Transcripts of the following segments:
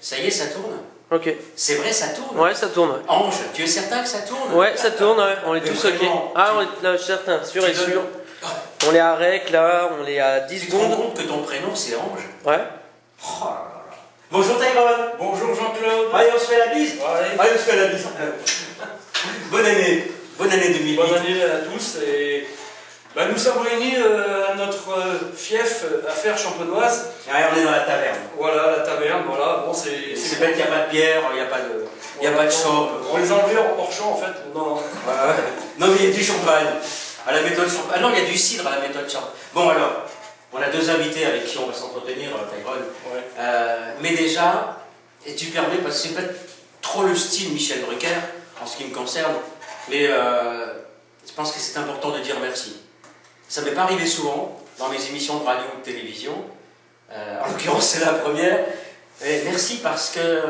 Ça y est, ça tourne. Ok. C'est vrai, ça tourne. Ouais, ça tourne. Ouais. Ange, tu es certain que ça tourne? Ouais, ça tourne, ouais. On est Mais tous ok. vraiment, Ah, on est là, certain, sûr et donnes- sûr. On est à rec, là, on est à 10 Tu te rends secondes. compte que ton prénom c'est Ange? Ouais. Oh là là. Bonjour Tyrone. Bonjour Jean-Claude. Allez, on se fait la bise. Allez. Allez, on se fait la bise. Bonne année. Bonne année 2008. Bonne année à tous. Et nous sommes réunis à notre fief affaire champenoise. Ouais, on est dans la taverne. Voilà, la taverne. Voilà. Bon, c'est bête, il n'y a pas de bière, il n'y a pas de, champ. On les a enlevés hors champ en fait. Non. Non, mais il y a du champagne. À la méthode champagne. Ah non, il y a du cidre à la méthode champagne. Bon, alors, on a deux invités avec qui on va s'entretenir, Tyrone. Ouais. Mais déjà, et tu permets, parce que c'est pas trop le style Michel Drucker, en ce qui me concerne, mais je pense que c'est important de dire merci. Ça ne m'est pas arrivé souvent dans mes émissions de radio ou de télévision. En l'occurrence, c'est la première. Et merci parce que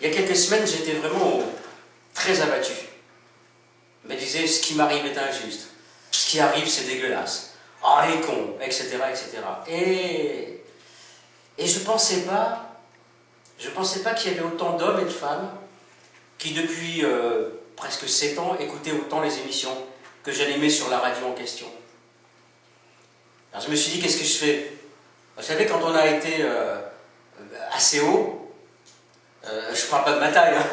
il y a quelques semaines, j'étais vraiment très abattu. Je me disais, ce qui m'arrive est injuste. Ce qui arrive, c'est dégueulasse. Ah, les cons, etc., etc. Et je pensais pas qu'il y avait autant d'hommes et de femmes qui, depuis presque 7 ans, écoutaient autant les émissions que j'animais sur la radio en question. Alors je me suis dit, qu'est-ce que je fais? Vous savez, quand on a été assez haut, je ne parle pas de ma taille, hein,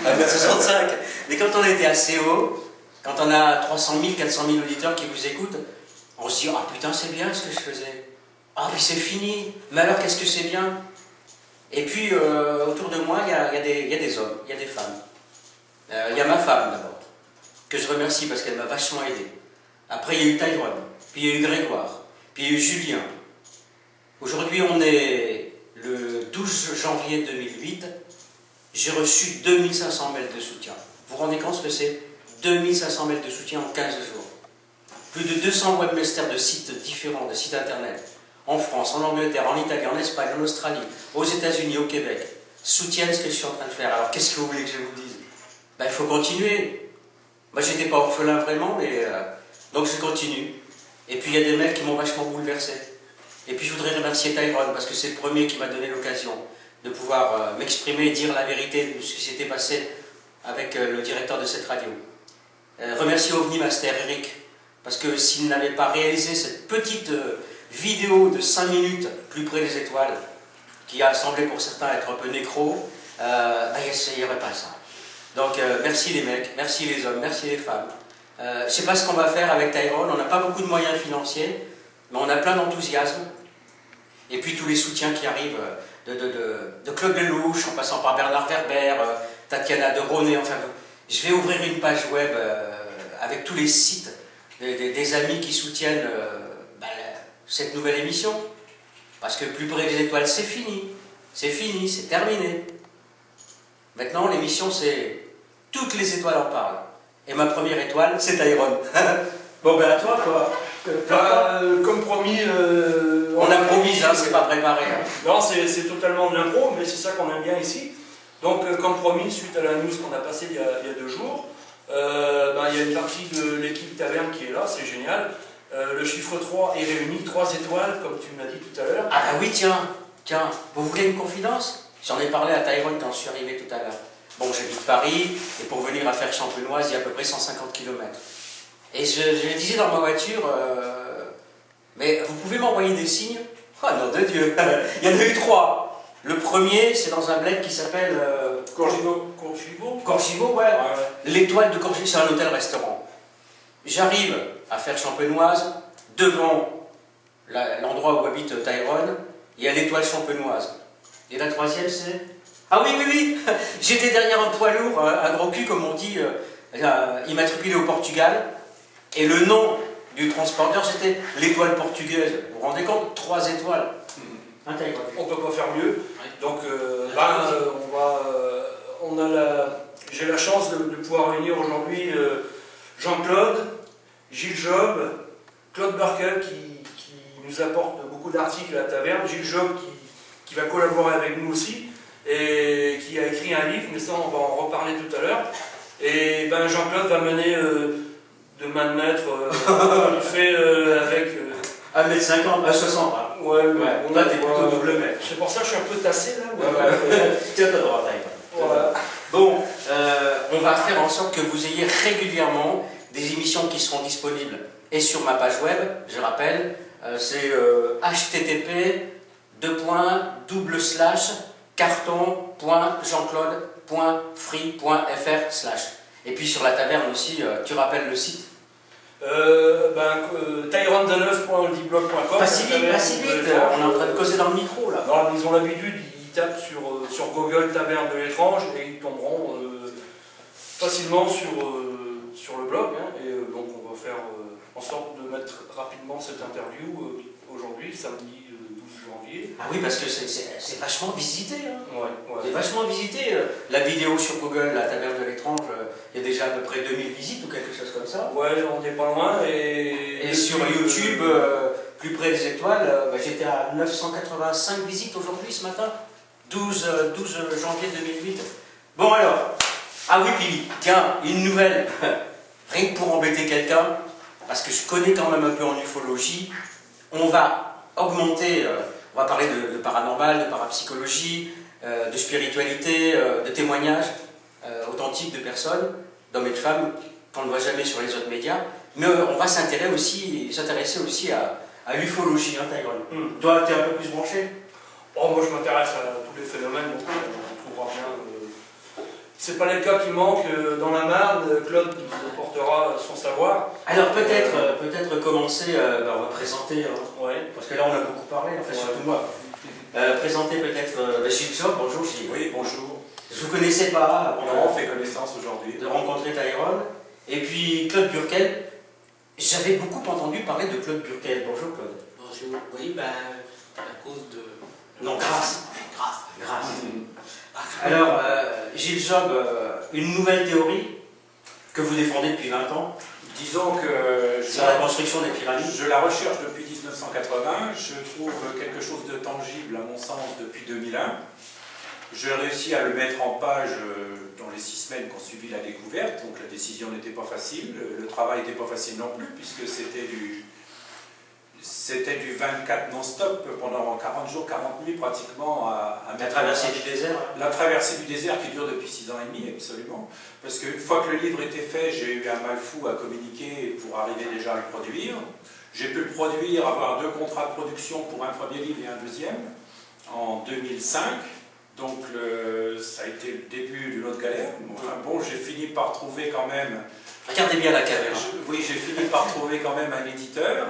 1m65, mais quand on a été assez haut, quand on a 300 000, 400 000 auditeurs qui vous écoutent, on se dit, ah putain, c'est bien ce que je faisais. Ah, puis c'est fini. Mais alors, qu'est-ce que c'est bien? Et puis, autour de moi, il y a des hommes, il y a des femmes. Il y a ma femme, d'abord, que je remercie parce qu'elle m'a vachement aidé. Après, il y a eu Tyrone, puis il y a eu Grégoire, puis il y a eu Julien. Aujourd'hui, on est le 12 janvier 2008. J'ai reçu 2500 mails de soutien. Vous vous rendez compte ce que c'est? 2500 mails de soutien en 15 jours. Plus de 200 webmasters de sites différents, de sites internet, en France, en Angleterre, en Italie, en Espagne, en Australie, aux États-Unis, au Québec, soutiennent ce que je suis en train de faire. Alors qu'est-ce que vous voulez que je vous dise? Il faut continuer. Moi, j'étais pas orphelin vraiment, mais donc je continue. Et puis il y a des mails qui m'ont vachement bouleversé. Et puis je voudrais remercier Tyrone, parce que c'est le premier qui m'a donné l'occasion de pouvoir m'exprimer et dire la vérité de ce qui s'était passé avec le directeur de cette radio. Remercier OVNI Master, Eric, parce que s'il n'avait pas réalisé cette petite vidéo de 5 minutes plus près des étoiles, qui a semblé pour certains être un peu nécro, il n'y aurait pas ça. Donc merci les mecs, merci les hommes, merci les femmes. Je ne sais pas ce qu'on va faire avec Tyrone, on n'a pas beaucoup de moyens financiers, mais on a plein d'enthousiasme. Et puis tous les soutiens qui arrivent de Claude Lelouch, en passant par Bernard Werber, Tatiana de Ronet, enfin, je vais ouvrir une page web avec tous les sites des amis qui soutiennent cette nouvelle émission. Parce que Plus près des étoiles, c'est fini, c'est terminé. Maintenant, l'émission, c'est toutes les étoiles en parlent. Et ma première étoile, c'est Tyrone. Bon, ben à toi, quoi. Comme promis... on improvise, hein, c'est pas préparé. Hein. Non, c'est totalement de l'impro, mais c'est ça qu'on aime bien ici. Donc, comme promis, suite à la news qu'on a passée il y a 2 jours, il y a une partie de l'équipe Taverne qui est là, c'est génial. Le chiffre 3 est réuni, 3 étoiles, comme tu m'as dit tout à l'heure. Ah bah oui, tiens, vous voulez une confidence? J'en ai parlé à Tyrone quand je suis arrivé tout à l'heure. Bon, j'habite Paris, et pour venir à faire Champenoise, il y a à peu près 150 km. Et je disais dans ma voiture, mais vous pouvez m'envoyer des signes? Oh nom de Dieu, il y en a eu 3. Le premier, c'est dans un bled qui s'appelle... Corgivo. Corgivo, ouais. L'Étoile de Corgivo, c'est un hôtel-restaurant. J'arrive à faire Champenoise, devant l'endroit où habite Tyrone, il y a l'Étoile champenoise. Et la troisième, c'est... Ah oui, j'étais derrière un poids lourd, un gros cul, comme on dit, immatriculé au Portugal, et le nom du transporteur, c'était l'Étoile portugaise. Vous vous rendez compte? 3 étoiles. On ne peut pas faire mieux. Donc j'ai la chance de pouvoir réunir aujourd'hui Jean-Claude, Gilles Job, Claude Barkel qui nous apporte beaucoup d'articles à la taverne, Gilles Job qui va collaborer avec nous aussi et qui a écrit un livre, mais ça on va en reparler tout à l'heure. Et Jean-Claude va mener de main de maître, il fait avec... 1m50, 60. Ouais, Ouais, toi, t'es plutôt double mètre. C'est pour ça que je suis un peu tassé là. Tiens, t'as droit, t'as Voilà. Bon, on va faire en sorte que vous ayez régulièrement des émissions qui seront disponibles et sur ma page web, je rappelle, c'est http://carton.jeanclaude.free.fr/. Et puis sur la taverne aussi, tu rappelles le site. Tyrondeneuf.oldiblog.com. Pas si vite, on est en train de causer dans le micro là. Non, ils ont l'habitude, ils tapent sur Google Taverne de l'étrange et ils tomberont facilement sur le blog. Hein, et donc on va faire en sorte de mettre rapidement cette interview aujourd'hui, samedi 12 janvier. Ah oui, parce que c'est vachement visité. Hein. Ouais. C'est vachement visité. La vidéo sur Google, la taverne de l'étrange, il y a déjà à peu près 2000 visites ou quelque chose comme ça. Ouais, on n'est pas loin. Et sur YouTube, plus près des étoiles, j'étais à 985 visites aujourd'hui, ce matin, 12 janvier 2008. Bon alors, ah oui, puis tiens, une nouvelle, rien que pour embêter quelqu'un, parce que je connais quand même un peu en ufologie, on va augmenter, on va parler de paranormal, de parapsychologie, de spiritualité, de témoignages authentiques de personnes, d'hommes et de femmes, qu'on ne voit jamais sur les autres médias, mais on va s'intéresser aussi à l'ufologie, hein, Tyrone. Toi, tu es un peu plus branché? Oh, moi, je m'intéresse à tous les phénomènes, donc on trouvera bien. C'est pas les cas qui manquent dans la Marne. Claude nous apportera son savoir. Alors peut-être commencer, on va présenter, hein, Ouais. parce que là on a beaucoup parlé, en fait, surtout moi. Présenter peut-être Gilles Job. Bonjour Gilles. Oui, bonjour. Je ne vous connaissais pas On fait connaissance aujourd'hui. de rencontrer Tyrone. Et puis Claude Burkel. J'avais beaucoup entendu parler de Claude Burkel. Bonjour Claude. Bonjour. Oui, à cause de... Non, grâce. Grâce. Alors, Gilles Job, une nouvelle théorie que vous défendez depuis 20 ans Disons que sur la construction des pyramides. je la recherche depuis 1980. Je trouve quelque chose de tangible, à mon sens, depuis 2001. J'ai réussi à le mettre en page dans les 6 semaines qui ont suivi la découverte. Donc la décision n'était pas facile. Le travail n'était pas facile non plus, puisque c'était du 24 non-stop pendant 40 jours, 40 nuits pratiquement à La mettre traversée en page. du désert. La traversée du désert qui dure depuis 6 ans et demi, absolument. Parce qu'une fois que le livre était fait, j'ai eu un mal fou à communiquer pour arriver déjà à le produire. J'ai pu le produire, avoir 2 contrats de production pour un premier livre et un deuxième en 2005. Donc ça a été le début d'une autre galère. Enfin bon, j'ai fini par trouver quand même... Regardez bien la caméra. Oui, j'ai fini par trouver quand même un éditeur.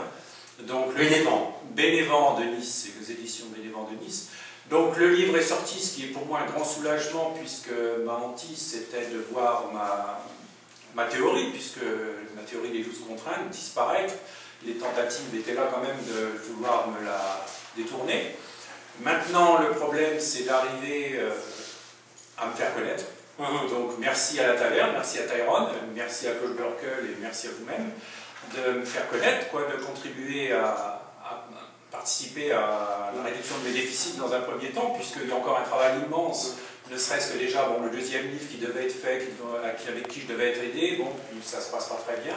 Donc, Bénévent de Nice, c'est les éditions Bénévent de Nice. Donc le livre est sorti, ce qui est pour moi un grand soulagement, puisque ma hantise c'était de voir ma théorie, puisque ma théorie des 12 contraintes disparaître. Les tentatives étaient là quand même de vouloir me la détourner. Maintenant, le problème, c'est d'arriver à me faire connaître. Donc, merci à la taverne, merci à Tyrone, merci à Claude Burkel et merci à vous-même de me faire connaître, de contribuer à participer à la réduction de mes déficits dans un premier temps, puisqu'il y a encore un travail immense, ne serait-ce que déjà le deuxième livre qui devait être fait, avec qui je devais être aidé, ça se passe pas très bien,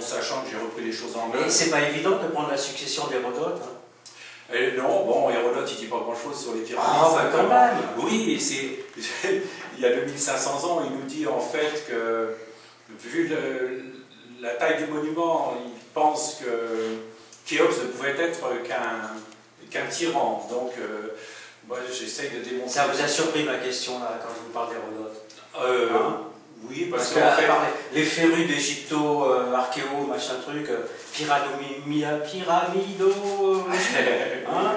sachant que j'ai repris les choses en main. Mais c'est pas évident de prendre la succession d'Hérodote. Hein. Non, Hérodote, il dit pas grand-chose sur les pyramides. Ah, quand même. Oui, il y a 2500 ans, il nous dit en fait que, vu la taille du monument, il pense que Khéops ne pouvait être qu'un tyran. Donc, moi, j'essaye de démontrer... Ça vous a surpris ma question, là, quand je vous parle d'Hérodote? Oui, parce que qu'en fait... les férus d'Égypto, archéo, machin truc, pyramido...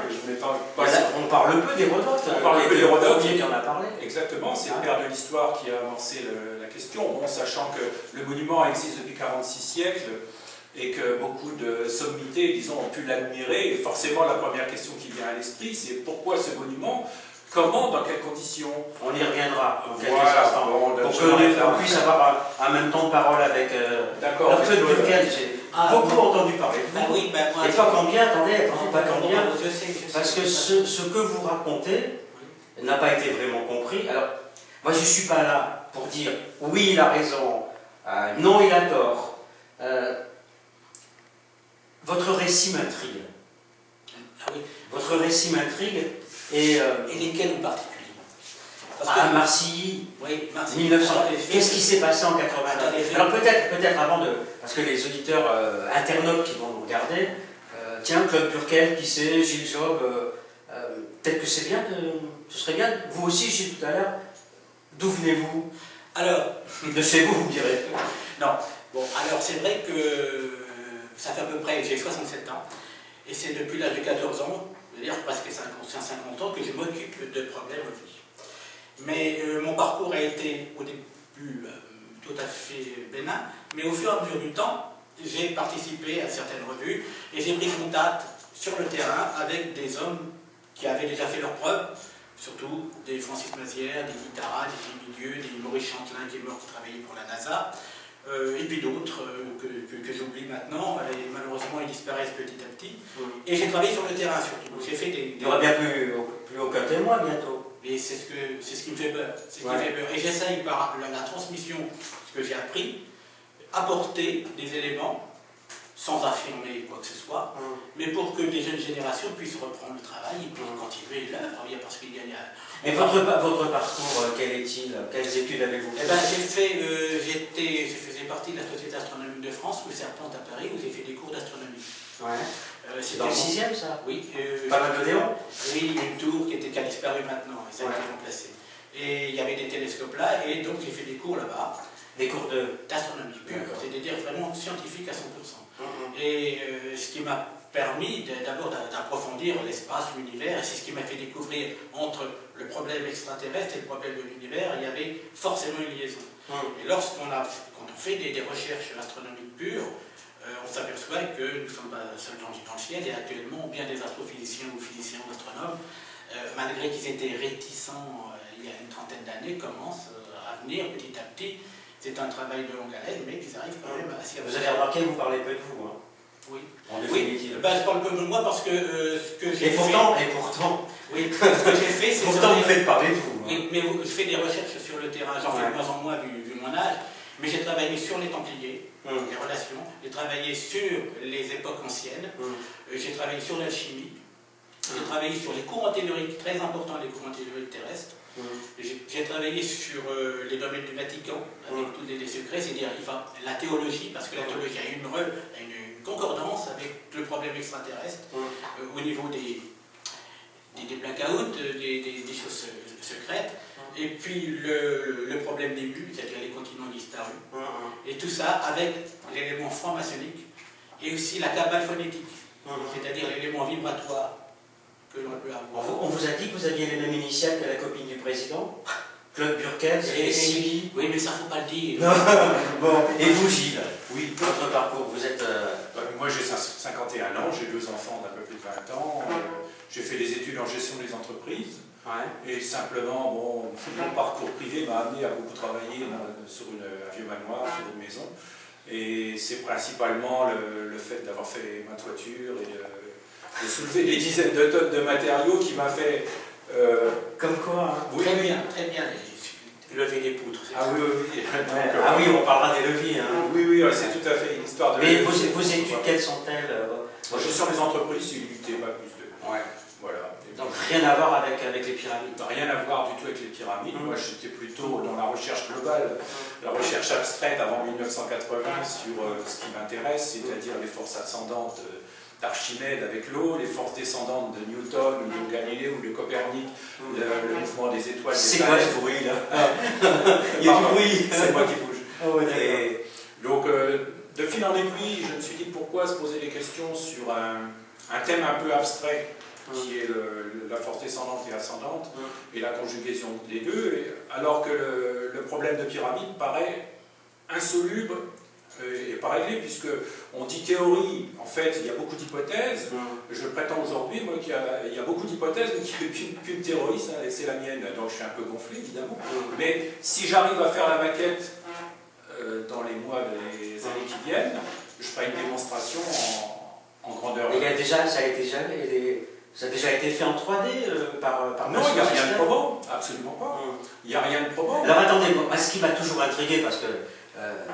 Je m'étends pas... On parle peu d'Hérodote. On parle peu d'Hérodote. Qui en a parlé. Exactement, c'est le père de l'histoire qui a amorcé la question, sachant que le monument existe depuis 46 siècles et que beaucoup de sommités, disons, ont pu l'admirer. Et forcément, la première question qui vient à l'esprit, c'est pourquoi ce monument? Comment? Dans quelles conditions? On y reviendra en quelques instants. Pour qu'on puisse avoir un même temps de parole avec... D'accord. Claude Burkel, j'ai beaucoup entendu parler de vous. Oui, et pas combien, attendez, pas combien. Je sais. Parce que ce que vous racontez n'a pas été vraiment compris. Alors, moi je ne suis pas là pour dire oui, il a raison, non, il a tort. Votre récit m'intrigue. Ah oui. Votre récit m'intrigue. Et lesquels en particulier? Marcilly, Oui, Marcilly. 1900. Qu'est-ce qui s'est passé en 89? Alors peut-être avant de... Parce que les auditeurs internautes qui vont nous regarder, tiens, Claude Burkel, qui c'est, Gilles Job, peut-être que c'est bien, ce serait bien. Vous aussi, Gilles, tout à l'heure, d'où venez-vous? Alors, de chez vous, vous me direz. Non, bon, alors c'est vrai que ça fait à peu près, j'ai 67 ans, et c'est depuis l'âge de 14 ans, c'est-à-dire presque 50 ans, que je m'occupe de problèmes de vie. Mais mon parcours a été au début tout à fait bénin, mais au fur et à mesure du temps, j'ai participé à certaines revues et j'ai pris contact sur le terrain avec des hommes qui avaient déjà fait leurs preuves, surtout des Francis Mazières, des Guitaras, des Philippe Milieu, des Maurice Chantelin qui est mort, qui travaillait pour la NASA, et puis d'autres que j'oublie maintenant, et malheureusement ils disparaissent petit à petit. Et j'ai travaillé sur le terrain surtout. J'ai fait des... Il y aura bien plus aucun témoin bientôt. Et c'est ce qui me fait peur. C'est ce qui me fait peur. Et j'essaye par la transmission, ce que j'ai appris, apporter des éléments, sans affirmer quoi que ce soit, mais pour que les jeunes générations puissent reprendre le travail et puis continuer l'œuvre, parce qu'il y a... Et votre parcours, quel est-il? Quelles études avez-vous? Eh ben, je faisais partie de la Société astronomique de France, ou Serpente à Paris, où j'ai fait des cours d'astronomie. Ouais. C'est dans le 6e, ça? Oui. Pas mal d'Odéon? Oui, une tour qui a disparu maintenant, et ça a été remplacé. Et il y avait des télescopes là, et donc j'ai fait des cours là-bas. Des cours d'astronomie pure, c'est-à-dire vraiment scientifique à 100%. Et ce qui m'a permis d'abord d'approfondir l'espace, l'univers, et c'est ce qui m'a fait découvrir entre le problème extraterrestre et le problème de l'univers, il y avait forcément une liaison. Et quand on fait des recherches astronomiques pures, on s'aperçoit que nous sommes pas seuls dans le ciel, et actuellement bien des astrophysiciens ou physiciens ou astronomes, malgré qu'ils étaient réticents il y a une trentaine d'années, commencent à venir petit à petit. C'est un travail de longue haleine, mais ils arrivent quand même à s'y Vous avez remarqué, vous parlez peu de vous, hein? Oui. En définitive. Je parle peu de moi parce que ce que j'ai fait... Et pourtant, oui, ce que j'ai fait, c'est... Pourtant, vous faites parler de vous. Oui, mais je fais des recherches sur le terrain, j'en fais de moins en moins vu mon âge, mais j'ai travaillé sur les Templiers, les relations, j'ai travaillé sur les époques anciennes, j'ai travaillé sur l'alchimie, j'ai travaillé sur les courants telluriques, très importants, les courants telluriques terrestres. J'ai travaillé sur les domaines du Vatican, avec tous les secrets, c'est-à-dire la théologie, parce que la théologie a une concordance avec le problème extraterrestre, au niveau des blackouts, des choses secrètes, et puis le problème des mues, c'est-à-dire les continents disparus, et tout ça avec l'élément franc-maçonnique, et aussi la cabale phonétique, c'est-à-dire l'élément vibratoire que l'on peut avoir. On vous a dit que vous aviez les mêmes initiales que la copine du président, Claude Burkel, et Sylvie. Oui, mais ça ne faut pas le dire. Bon, et vous, Gilles? Oui, votre parcours, vous êtes... Moi, j'ai 51 ans, j'ai 2 enfants d'un peu plus de 20 ans. J'ai fait des études en gestion des entreprises. Et simplement, mon parcours privé m'a amené à beaucoup travailler sur un vieux manoir, sur une maison. Et c'est principalement le fait d'avoir fait ma toiture et de soulever des dizaines de tonnes de matériaux qui m'a fait... Comme quoi, hein? Très bien, lever les poutres. Ah oui, oui. Ah oui, on parlera des leviers. Hein. Oui, c'est tout à fait une histoire de... Mais vos études, quelles sont-elles? En gestion des entreprises, c'est l'unité, pas plus de... Voilà. Donc rien à voir avec les pyramides? Rien à voir du tout avec les pyramides. Moi, j'étais plutôt dans la recherche globale, la recherche abstraite avant 1980 sur ce qui m'intéresse, c'est-à dire les forces ascendantes d'Archimède avec l'eau, les forces descendantes de Newton ou de Galilée ou de Copernic, le mouvement des étoiles. C'est quoi ce bruit là? Il y a du bruit. C'est moi qui bouge. Oh, ouais, et donc, de fil en aiguille, je me suis dit pourquoi se poser des questions sur un thème un peu abstrait qui est la force descendante et ascendante et la conjugaison des deux, alors que le problème de pyramide paraît insoluble et pas réglé, puisque on dit théorie, en fait il y a beaucoup d'hypothèses. Je prétends aujourd'hui moi qu'il y a beaucoup d'hypothèses, mais qu'il n'y a qu'une théorie, c'est la mienne, donc je suis un peu gonflé évidemment. Mais si j'arrive à faire la maquette dans les mois, les années qui viennent, je ferai une démonstration en grandeur. Il y a déjà, ça a déjà été fait en 3D par non, il n'y a rien de probant, absolument pas. Il n'y a rien de probant. Alors attendez, moi, ce qui m'a toujours intrigué, parce que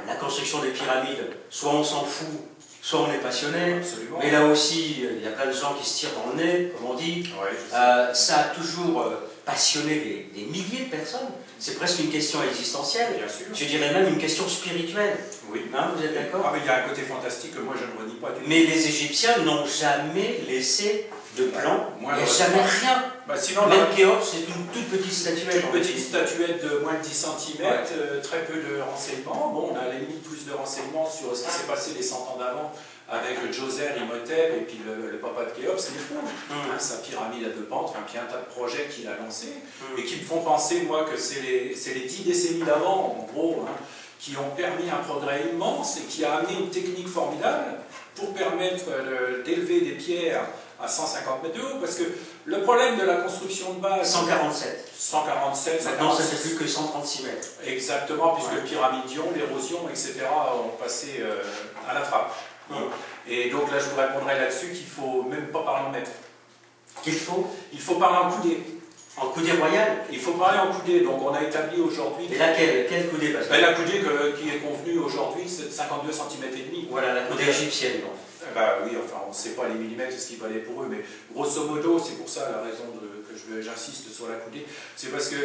la construction des pyramides, soit on s'en fout, soit on est passionné, Absolument. mais là aussi, il y a plein de gens qui se tirent dans le nez, comme on dit. Ouais, je sais. Ça a toujours passionné des milliers de personnes. C'est presque une question existentielle. Bien sûr. Je dirais même une question spirituelle. Oui. Hein, vous êtes d'accord? Ah, mais il y a un côté fantastique que moi je ne renie pas du tout. Mais les Égyptiens n'ont jamais laissé de plan. Moi, Il n'y a je- jamais rien. Bah, sinon, Même Khéops, c'est une toute petite statuette. une petite statuette de moins de 10 cm, Ouais. très peu de renseignements. Bon, on a à la limite plus de renseignements sur ce qui s'est passé les 100 ans d'avant avec Djoser, Imhotep et puis le papa de Khéops, c'est fou. Hein, sa pyramide à 2 pentes, enfin, puis un tas de projets qu'il a lancés et qui me font penser, moi, que c'est les 10 décennies d'avant, en gros, hein, qui ont permis un progrès immense et qui a amené une technique formidable pour permettre d'élever des pierres à 150 mètres de haut, parce que le problème de la construction de base... 147. 147, Maintenant, ça 146. fait plus que 136 mètres. Exactement, puisque Ouais. le pyramidion, l'érosion, etc. ont passé à la trappe. Et donc là, je vous répondrai là-dessus qu'il ne faut même pas parler en mètres. Qu'il faut Il faut parler en coudées. en coudée royale. Il faut parler en coudées. Donc on a établi aujourd'hui... Et laquelle? Quelle coudée? Parce que... La coudée qui est convenue aujourd'hui, c'est de 52 cm et demi. Voilà, la coudée égyptienne. Donc. Bah oui, enfin, on ne sait pas les millimètres, ce qu'il fallait pour eux, mais grosso modo, c'est pour ça la raison que j'insiste sur la coudée, c'est parce que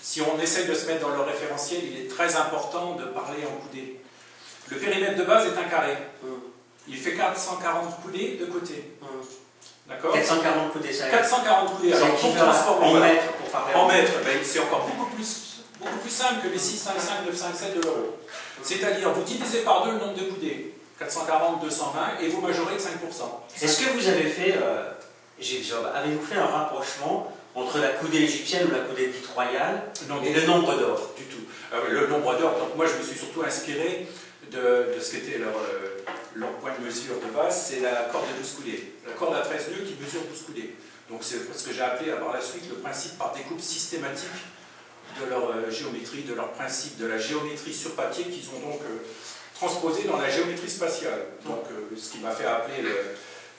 si on essaye de se mettre dans le référentiel, il est très important de parler en coudée. Le périmètre de base est un carré. Il fait 440 coudées de côté. D'accord? 440 coudées, ça 440 coudées. C'est Alors, pour équivalent transformer en voilà, mètres pour parler en mètres, ben, c'est encore beaucoup plus simple que les 655, 957 de l'euro. C'est-à-dire, vous divisez par 2 le nombre de coudées. 440, 220, et vous majorez de 5%. Est-ce que vous avez fait, Gilles Job, avez-vous fait un rapprochement entre la coudée égyptienne ou la coudée dite royale et le nombre d'or? Du tout. Le nombre d'or, donc moi je me suis surtout inspiré de ce qu'était leur point de mesure de base, c'est la corde de 12 coudées. La corde à 13 nœuds qui mesure 12 coudées. Donc c'est ce que j'ai appelé par la suite le principe par découpe systématique de leur géométrie, de leur principe, de la géométrie sur papier qu'ils ont donc transposé dans la géométrie spatiale. Donc ce qui m'a fait appeler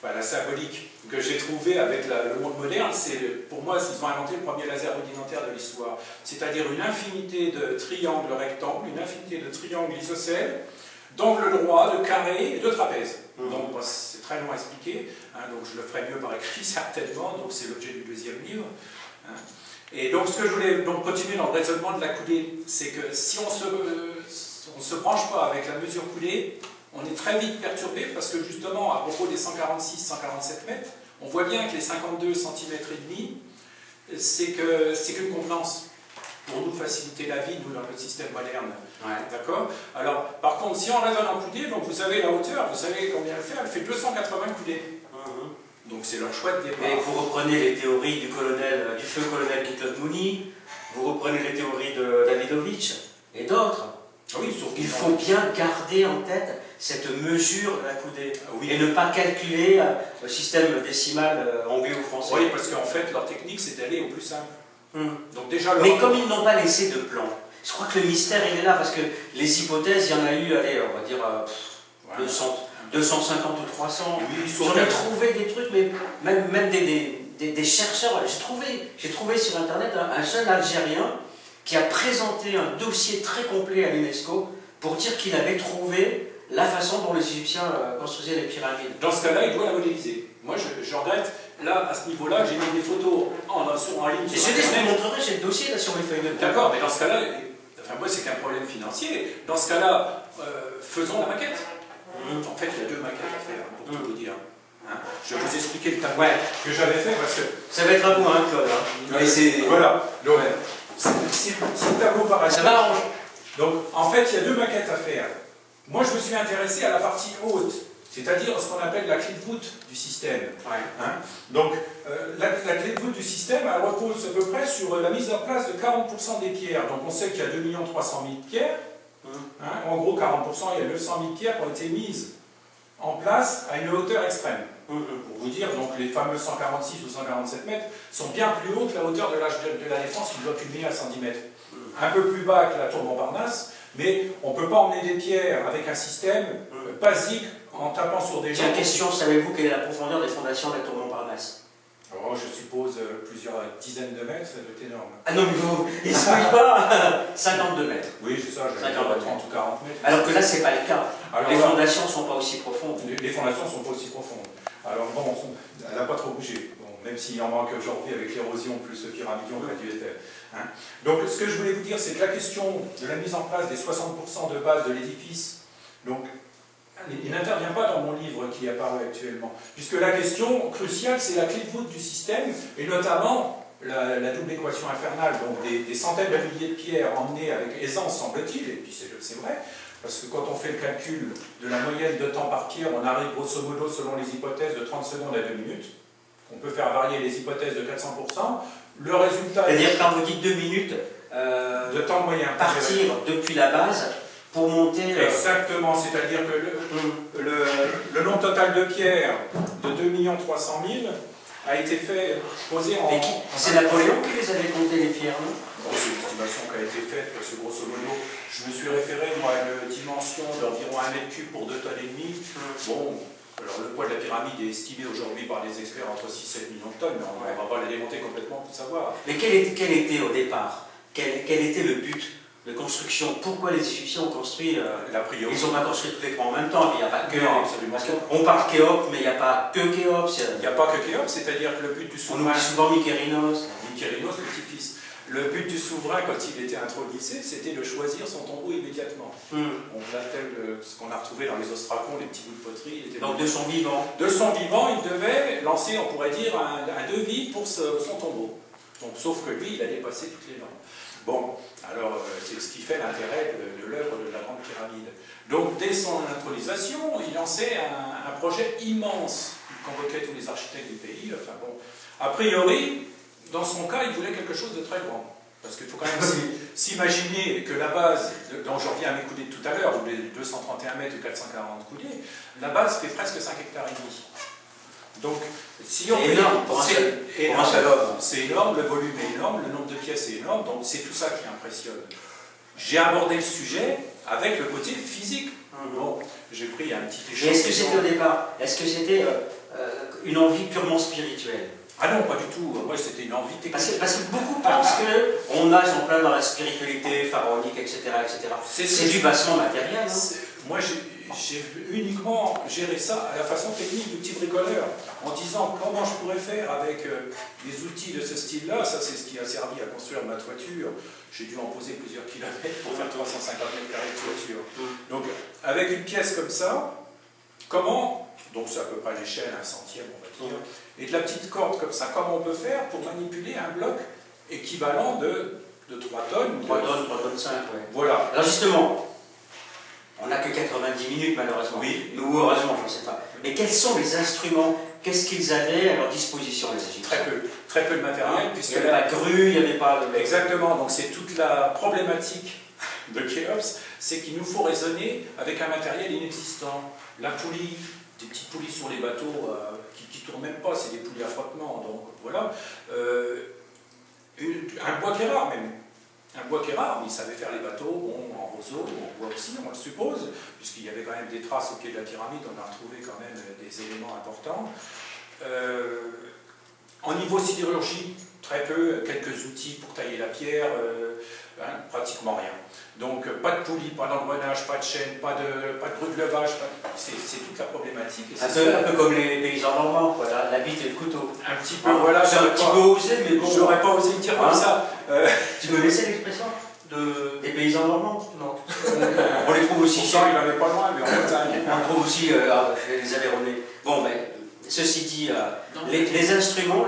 la symbolique que j'ai trouvée avec le monde moderne, c'est pour moi, ils ont inventé le premier laser rudimentaire de l'histoire. C'est-à-dire une infinité de triangles rectangles, une infinité de triangles isocèles, d'angles droits, de carrés et de trapèzes. Donc c'est très long à expliquer, hein, donc je le ferai mieux par écrit certainement, donc c'est l'objet du deuxième livre. Hein. Et donc ce que je voulais donc continuer dans le raisonnement de la coudée, c'est que si on ne se branche pas avec la mesure coudée, on est très vite perturbé parce que justement, à propos des 146-147 mètres, on voit bien que les 52 cm et demi, c'est qu'une convenance pour nous faciliter la vie, nous, dans notre système moderne. Ouais. D'accord? Alors, par contre, si on raisonne en coudée, donc vous savez la hauteur, vous savez combien elle fait 280 coudées. Donc c'est leur choix de départ. Et vous reprenez les théories du feu colonel Kitlot Mouni, vous reprenez les théories de Davidovich et d'autres. Oui, sauf Il faut bien garder en tête cette mesure de la coudée Oui. et ne pas calculer le système décimal anglais ou français. Oui, parce qu'en fait, leur technique, c'est d'aller au plus simple. Donc déjà, Mais comme ils n'ont pas laissé de plan, je crois que le mystère il est là parce que les hypothèses, il y en a eu, allez, on va dire 250 ou 300. Oui, J'en ai trouvé des trucs, mais même des chercheurs. J'ai trouvé sur internet un jeune Algérien qui a présenté un dossier très complet à l'UNESCO pour dire qu'il avait trouvé la façon dont les Égyptiens construisaient les pyramides. Dans ce cas-là, il doit la modéliser. Moi, je regrette, là, à ce niveau-là, j'ai mis des photos en ligne Et sur je vous Internet. montrerai, j'ai le dossier là sur mes feuilles de temps. D'accord, mais dans ce cas-là, enfin, moi, c'est qu'un problème financier. Dans ce cas-là, faisons la maquette. En fait, il y a 2 maquettes à faire, pour tout vous dire. Hein, je vais vous expliquer le tableau que j'avais fait parce que... Ça va être un bout, hein, Claude. Hein. Mais c'est... Voilà. Donc, si le tableau paraît... Ça m'arrange. Donc, en fait, il y a 2 maquettes à faire. Moi, je me suis intéressé à la partie haute, c'est-à-dire ce qu'on appelle la clé de voûte du système. Ouais. Hein. Donc, la clé de voûte du système, elle repose à peu près sur la mise en place de 40% des pierres. Donc, on sait qu'il y a 2 300 000 pierres. Hein. En gros, 40%, il y a 900 000 pierres qui ont été mises en place à une hauteur extrême. Pour vous dire, donc les fameux 146 ou 147 mètres sont bien plus hauts que la hauteur de la défense qui doit culminer à 110 mètres. Un peu plus bas que la tour Montparnasse, mais on ne peut pas emmener des pierres avec un système basique en tapant sur des gens. Tiens, question, savez-vous quelle est la profondeur des fondations de la tour Montparnasse? Alors, je suppose plusieurs dizaines de mètres, ça doit être énorme. Ah non, mais vous, il ne se mouille pas 52 mètres. Oui, c'est ça, j'avais 50 30 ou 40 mètres. Alors que là, c'est pas le cas. Alors, les fondations ne sont pas aussi profondes. Les fondations ne sont pas aussi profondes. Alors bon, elle n'a pas trop bougé, bon, même s'il en manque aujourd'hui avec l'érosion plus le pyramidon qui a dû être. Hein. Donc ce que je voulais vous dire, c'est que la question de la mise en place des 60% de base de l'édifice, donc il n'intervient pas dans mon livre qui apparaît actuellement, puisque la question cruciale, c'est la clé de voûte du système, et notamment la double équation infernale, donc des centaines de milliers de pierres emmenées avec aisance, semble-t-il, et puis c'est vrai, parce que quand on fait le calcul de la moyenne de temps par pierre, on arrive grosso modo, selon les hypothèses, de 30 secondes à 2 minutes. On peut faire varier les hypothèses de 400%. Le résultat... C'est-à-dire quand vous dites 2 minutes, de temps moyen. partir depuis la base pour monter... Exactement, c'est-à-dire que le nombre total de pierres de 2 300 000 a été posé en... C'est Napoléon qui les avait comptés, les pierres, non? C'est une estimation qui a été faite, parce que grosso modo, je me suis référé moi, à une dimension d'environ 1 mètre cube pour 2,5 tonnes. Bon, alors le poids de la pyramide est estimé aujourd'hui par les experts entre 6 et 7 millions de tonnes, mais on ne va pas la démonter complètement pour savoir. Mais quel était au départ, quel était le but de construction? Pourquoi les Égyptiens ont construit a priori. Ils n'ont pas construit tous les trois en même temps, il n'y a pas que... Non, absolument. On parle Khéops, mais il n'y a pas que Khéops. Il n'y a pas que Khéops, c'est-à-dire que le but du souverain... On oublie souvent Mykérinos. Mykérinos, le petit-fils. Le but du souverain, quand il était intronisé, c'était de choisir son tombeau immédiatement. On l'appelle ce qu'on a retrouvé dans les ostracons, les petits bouts de poterie. Donc de son vivant. De son vivant, il devait lancer, on pourrait dire, un devis pour son tombeau. Donc, sauf que lui, il a dépassé toutes les normes. Bon, alors c'est ce qui fait l'intérêt de l'œuvre de la Grande Pyramide. Donc, dès son intronisation, il lançait un projet immense. Il convoquait tous les architectes du pays. Enfin bon, a priori, dans son cas, il voulait quelque chose de très grand. Parce qu'il faut quand même s'imaginer que la base, dont je reviens à mes coudées de tout à l'heure, les 231 mètres ou 440 coudées, la base fait presque 5 hectares et demi. Donc, si on c'est énorme pour un seul homme. C'est énorme, le volume est énorme, le nombre de pièces est énorme, donc c'est tout ça qui impressionne. J'ai abordé le sujet avec le côté physique. Bon, j'ai pris un petit échantillon. Est-ce que c'était au départ, est-ce que c'était une envie purement spirituelle? Ah non, pas du tout. Moi, c'était une envie technique. Parce que beaucoup pensent qu'on nage en plein dans la spiritualité pharaonique, etc. C'est du bassement matériel. Hein. Moi, j'ai uniquement géré ça à la façon technique du petit bricoleur, en disant comment je pourrais faire avec des outils de ce style-là. Ça, c'est ce qui a servi à construire ma toiture. J'ai dû en poser plusieurs kilomètres pour faire 350 mètres carrés de toiture. Donc, avec une pièce comme ça, comment, donc c'est à peu près l'échelle, 1/100, on va dire, et de la petite corde comme ça, comment on peut faire pour manipuler un bloc équivalent de 3 tonnes 3 tonnes, 3 tonnes 5, ouais. Voilà. Alors justement, on n'a que 90 minutes malheureusement. Oui. Ou heureusement, je ne sais pas. Mais quels sont les instruments? Qu'est-ce qu'ils avaient à leur disposition, les Égyptiens? Très peu de matériel, puisque il n'y avait pas de grue, il n'y avait pas de... Exactement, donc c'est toute la problématique de Khéops, c'est qu'il nous faut raisonner avec un matériel inexistant. La poulie, des petites poulies sur les bateaux qui ne tournent même pas, c'est des poulies à frottement, donc voilà. Un bois qui est rare même. Un bois qui est rare, mais il savait faire les bateaux, bon, en roseau, en bois aussi, on le suppose, puisqu'il y avait quand même des traces au pied de la pyramide, on a retrouvé quand même des éléments importants. En niveau sidérurgie, très peu, quelques outils pour tailler la pierre, pratiquement rien. Donc pas de poulie, pas d'engrenage, pas de chaîne, pas de grue de levage, c'est toute la problématique. Un peu comme les paysans normands, quoi, la bite et le couteau. Un petit peu, voilà. C'est un petit peu osé, mais bon. J'aurais pas osé le dire comme ça. Tu connaissais l'expression des paysans normands? Non. On les trouve aussi chez... il n'avait pas loin, mais en Bretagne. On trouve aussi chez les Aveyronais. Bon, mais ceci dit, les instruments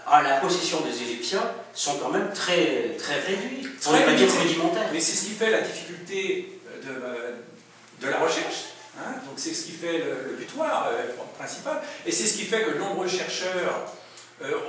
à la possession des Égyptiens sont quand même très réduits, très rudimentaires. Mais c'est ce qui fait la difficulté de la recherche. Hein, donc c'est ce qui fait le butoir principal. Et c'est ce qui fait que de nombreux chercheurs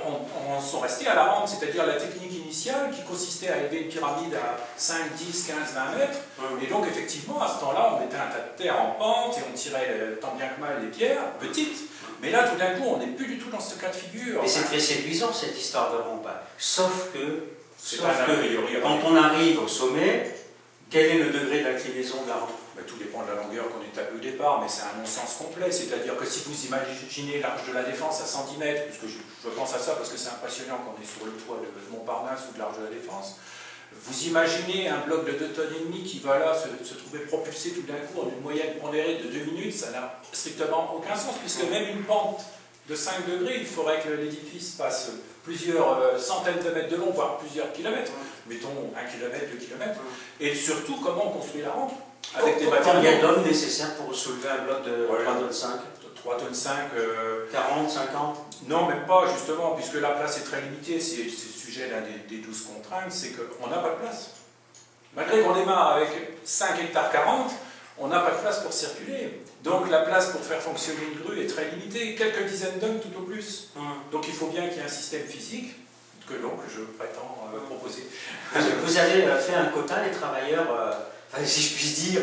en sont restés à la rampe, c'est-à-dire la technique initiale qui consistait à élever une pyramide à 5, 10, 15, 20 mètres. Et donc effectivement, à ce temps-là, on mettait un tas de terre en pente et on tirait tant bien que mal les pierres, petites. Mais là, tout d'un coup, on n'est plus du tout dans ce cas de figure. Mais c'est très séduisant, cette histoire de rampe. Sauf que quand on arrive au sommet, quel est le degré d'inclinaison de la rampe? Tout dépend de la longueur qu'on établit au départ, mais c'est un non-sens complet. C'est-à-dire que si vous imaginez l'Arche de la Défense à 110 mètres, puisque je pense à ça parce que c'est impressionnant quand on est sur le toit de Montparnasse ou de l'Arche de la Défense, Vous imaginez un bloc de 2,5 tonnes qui va là se trouver propulsé tout d'un coup en une moyenne pondérée de 2 minutes, ça n'a strictement aucun sens, puisque même une pente de 5 degrés, il faudrait que l'édifice passe plusieurs centaines de mètres de long, voire plusieurs kilomètres, mettons 1 kilomètre, 2 kilomètres, et surtout comment on construit la rampe avec des matériaux. Combien d'hommes nécessaires pour soulever un bloc de 3,5 tonnes 3,5 tonnes. 40, 50? Non, même pas, justement, puisque la place est très limitée. C'est le sujet d'un des 12 contraintes, c'est qu'on n'a pas de place. Malgré qu'on démarre avec 5 hectares 40, on n'a pas de place pour circuler. Donc la place pour faire fonctionner une grue est très limitée, quelques dizaines d'hommes tout au plus. Donc il faut bien qu'il y ait un système physique que donc je prétends proposer. Vous avez fait un quota, les travailleurs, si je puis dire,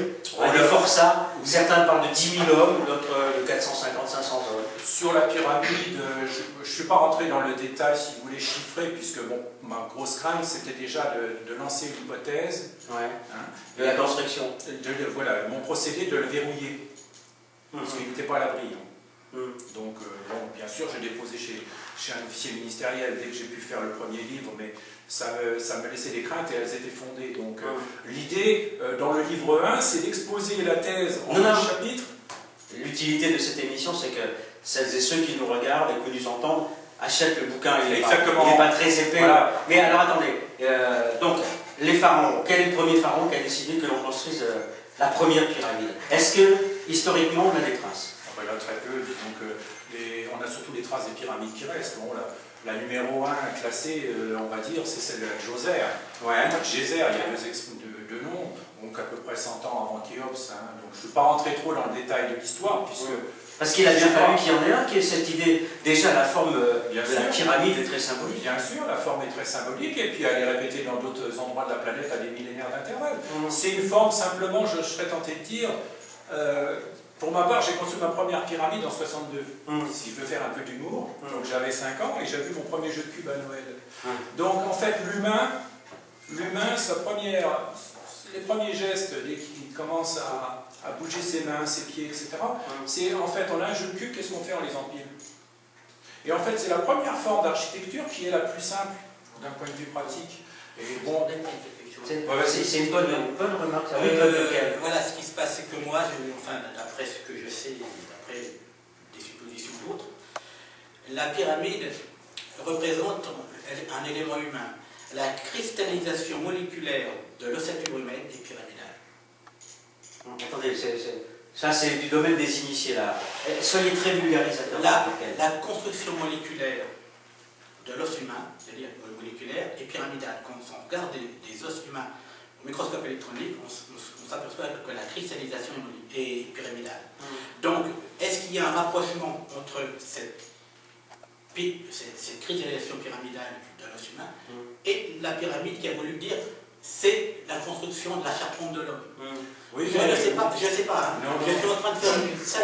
des forçats, où certains parlent de 10 000 hommes, d'autres de 450, 500 hommes. Sur la pyramide, je ne suis pas rentré dans le détail, si vous voulez, chiffrer, puisque bon, ma grosse crainte, c'était déjà de lancer l'hypothèse de la construction. Voilà, mon procédé de le verrouiller, parce qu'il n'était pas à l'abri. Donc, bon, bien sûr, j'ai déposé chez un officier ministériel dès que j'ai pu faire le premier livre, mais ça me laissait des craintes et elles étaient fondées. Donc, l'idée, dans le livre 1, c'est d'exposer la thèse en 2 chapitres. L'utilité de cette émission, c'est que celles et ceux qui nous regardent et qui nous entendent achètent le bouquin. Il n'est pas très épais. Voilà. Mais alors, attendez. Donc, les pharaons. Quel est le premier pharaon qui a décidé que l'on construise la première pyramide? Est-ce que, historiquement, on a des traces? Là, très peu. Donc, on a surtout des traces des pyramides qui restent. Bon, la numéro 1 classée, on va dire, c'est celle de Djoser. Djoser, il y a deux noms, donc à peu près 100 ans avant Khéops. Donc, je ne suis pas rentré trop dans le détail de l'histoire, puisque... Parce qu'il a bien fallu qu'il y en ait un qui ait cette idée. Déjà, la forme de la pyramide est très symbolique. Bien sûr, la forme est très symbolique, et puis elle est répétée dans d'autres endroits de la planète à des millénaires d'intervalle. C'est une forme, simplement, je serais tenté de dire... pour ma part, j'ai construit ma première pyramide en 62, si je veux faire un peu d'humour. Donc j'avais 5 ans et j'ai vu mon premier jeu de cube à Noël. Donc en fait, l'humain, les premiers gestes, dès qu'il commence à bouger ses mains, ses pieds, etc., c'est en fait, on a un jeu de cube, qu'est-ce qu'on fait? On les empile. Et en fait, c'est la première forme d'architecture qui est la plus simple d'un point de vue pratique. Et bon, c'est une bonne remarque. Voilà, ce qui se passe, c'est que moi, d'après ce que je sais, d'après des suppositions d'autres, la pyramide représente un élément humain. La cristallisation moléculaire de l'ossature humaine est pyramidale. Attendez, ça c'est du domaine des initiés là. Soyez très vulgarisateur. La construction moléculaire de l'os humain, c'est-à-dire moléculaire, est pyramidale. Quand on regarde des os humains au microscope électronique, on s'aperçoit que la cristallisation est pyramidale. Donc, est-ce qu'il y a un rapprochement entre cette cristallisation pyramidale de l'os humain et la pyramide qui a voulu dire c'est la construction de la charpente de l'homme? Oui, je ne sais pas. Je suis en train de faire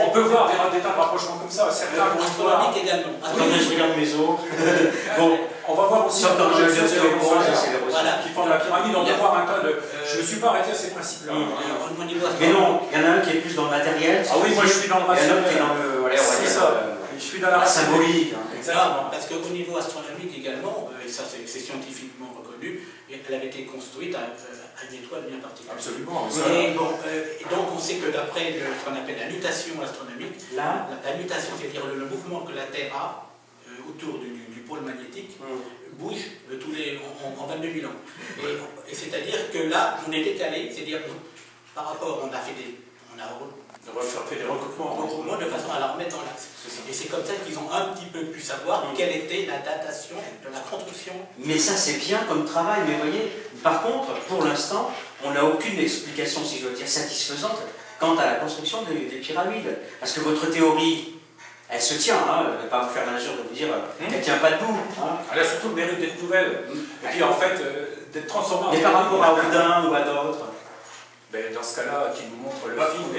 on peut voir des tas de rapprochements comme ça. Certains vont voir. Également. Attendez, je regarde mes os. Bon, on va voir aussi qui font la pyramide. On va voir un tas de. Je ne me suis pas arrêté à ces principes-là. Mais non, il y en a un qui est plus dans le matériel. Ah oui, moi je suis dans le rationnel. Il y en a un qui est dans le. C'est ça. Je suis dans la symbolique. Exactement. Parce qu'au niveau astronomique également, et ça c'est scientifiquement reconnu, elle avait été construite à une étoile bien particulière. Absolument. Et donc on sait que d'après ce qu'on appelle la nutation astronomique, la nutation, c'est-à-dire le mouvement que la Terre a autour du pôle magnétique, bouge en 22 000 ans. Et c'est-à-dire que là, on est décalé, c'est-à-dire par rapport, on a fait des recoupements de façon à la remettre en l'axe. Et c'est comme ça qu'ils ont un petit peu pu savoir quelle était la datation de la construction. Mais ça c'est bien comme travail, mais voyez, par contre, pour l'instant, on n'a aucune explication, si je veux dire, satisfaisante quant à la construction des pyramides. Parce que votre théorie, elle se tient, je ne vais pas vous faire l'injure de vous dire qu'elle ne tient pas debout. Elle a surtout le mérite d'être nouvelle. Et puis en fait, d'être transformée en... Mais par rapport à Houdin ou à d'autres? Dans ce cas-là, qui nous montre le film.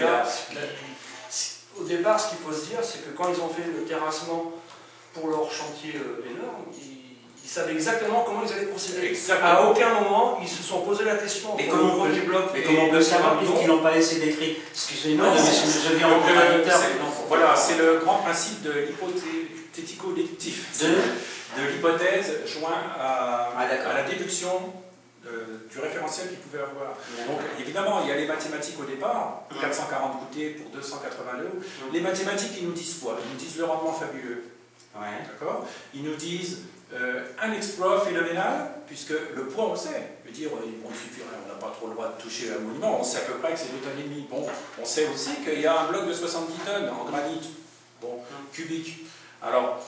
Au départ, ce qu'il faut se dire, c'est que quand ils ont fait le terrassement pour leur chantier énorme, ils savaient exactement comment ils allaient procéder. À aucun moment, ils se sont posé la question. Mais comment on peut savoir puisqu'ils n'ont pas laissé d'écrit? Excusez-moi, mais je viens en contradicteur. Voilà, c'est le grand principe de l'hypothético-déductif. De l'hypothèse joint à la déduction du référentiel qu'ils pouvaient avoir. Donc évidemment, il y a les mathématiques au départ, 440 goutées pour 280 l'eau. Les mathématiques, ils nous disent quoi? Ils nous disent le rendement fabuleux. Ouais. D'accord. Ils nous disent un exploit phénoménal, puisque le poids, on le sait. Je veux dire, il suffit, on n'a pas trop le droit de toucher un monument, on sait à peu près que c'est 2,5 tonnes. Bon, on sait aussi qu'il y a un bloc de 70 tonnes en granit, bon, cubique. Alors,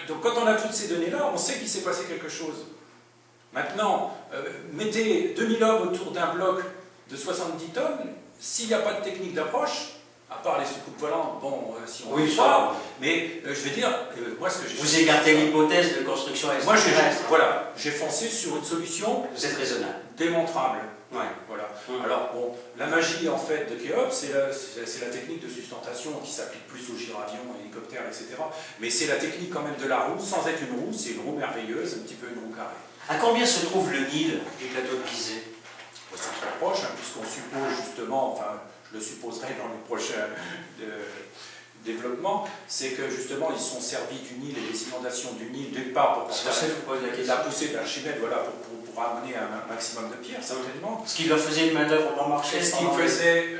donc quand on a toutes ces données-là, on sait qu'il s'est passé quelque chose. Maintenant, mettez 2000 hommes autour d'un bloc de 70 tonnes, s'il n'y a pas de technique d'approche, à part les soucoupes volantes, bon, si on oui, veut pas, mais je veux dire, moi ce que j'ai... Vous écartez l'hypothèse de construction extraterrestre. Voilà, j'ai foncé sur une solution... Vous êtes raisonnable. Démontrable. Ouais. Voilà. Alors, bon, la magie en fait de Khéops, c'est la technique de sustentation qui s'applique plus aux gyravions, hélicoptères, etc. Mais c'est la technique quand même de la roue, sans être une roue, c'est une roue merveilleuse, un petit peu une roue carrée. À combien se trouve le Nil du plateau de Gizeh? C'est très proche, hein, puisqu'on suppose justement, enfin, je le supposerai dans les prochains développements, c'est que justement ils sont servis du Nil et des inondations du Nil, d'une part pour la poussée d'Archimède, voilà, pour amener un maximum de pierres, certainement. Ce qui leur faisait une main-d'œuvre bon marché. Ce qui faisait